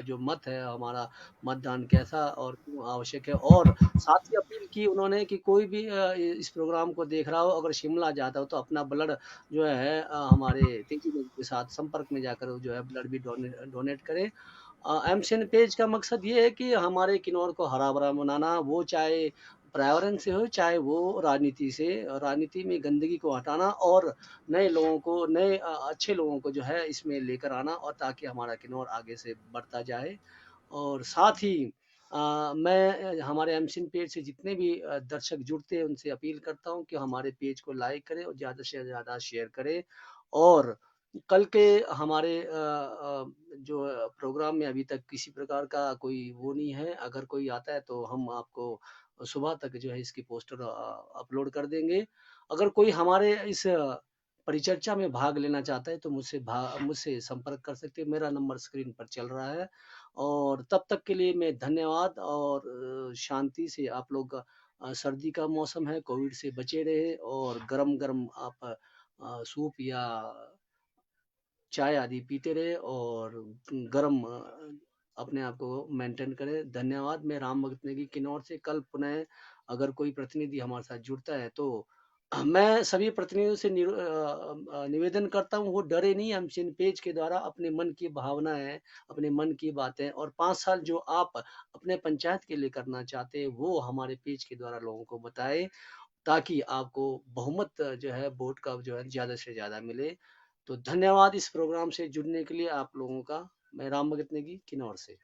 जो मत है हमारा मतदान कैसा और क्यों आवश्यक है और साथ ही अपील की उन्होंने कि कोई भी इस प्रोग्राम को देख रहा हो अगर शिमला जाता हो तो अपना ब्लड जो है हमारे तेजी नेगी के साथ संपर्क में जाकर जो है ब्लड भी डोनेट करें। एमसीएन पेज का मकसद ये है कि हमारे किन्नौर को हरा-भरा बनाना, वो चाहे पर्यावरण से हो, चाहे वो राजनीति से। राजनीति में गंदगी को हटाना और नए लोगों को, अच्छे लोगों को जो है इसमें लेकर आना और ताकि हमारा किन्नौर आगे से बढ़ता जाए। और साथ ही मैं हमारे एमसीएन पेज से जितने भी दर्शक जुड़ते हैं उनसे अपील करता हूँ कि हमारे पेज को लाइक करें और ज़्यादा से ज़्यादा शेयर करें और कल के हमारे जो प्रोग्राम में अभी तक किसी प्रकार का कोई वो नहीं है। अगर कोई आता है तो हम आपको सुबह तक जो है इसकी पोस्टर अपलोड कर देंगे। अगर कोई हमारे इस परिचर्चा में भाग लेना चाहता है तो मुझसे संपर्क कर सकते हैं। मेरा नंबर स्क्रीन पर चल रहा है और तब तक के लिए मैं धन्यवाद और शांति से आप लोग सर्दी का मौसम है, कोविड से बचे रहे और गरम-गरम आप सूप या चाय आदि पीते रहे और गरम अपने आप को मेंटेन करें। धन्यवाद। मैं राम भगत नेगी किन्नौर से। कल पुनः अगर कोई प्रतिनिधि हमारे साथ जुड़ता है तो मैं सभी प्रतिनिधियों से निवेदन करता हूँ, वो डरे नहीं, एमसीएन पेज के द्वारा अपने मन की भावनाएँ, अपने मन की बातें और 5 साल जो आप अपने पंचायत के लिए करना चाहते हैं, वो हमारे पेज के द्वारा लोगों को बताएँ, ताकि आपको बहुमत जो है वोट का जो है ज़्यादा से ज़्यादा मिले। तो धन्यवाद इस प्रोग्राम से जुड़ने के लिए आप लोगों का। मैं राम भगत नेगी, किन्नौर से।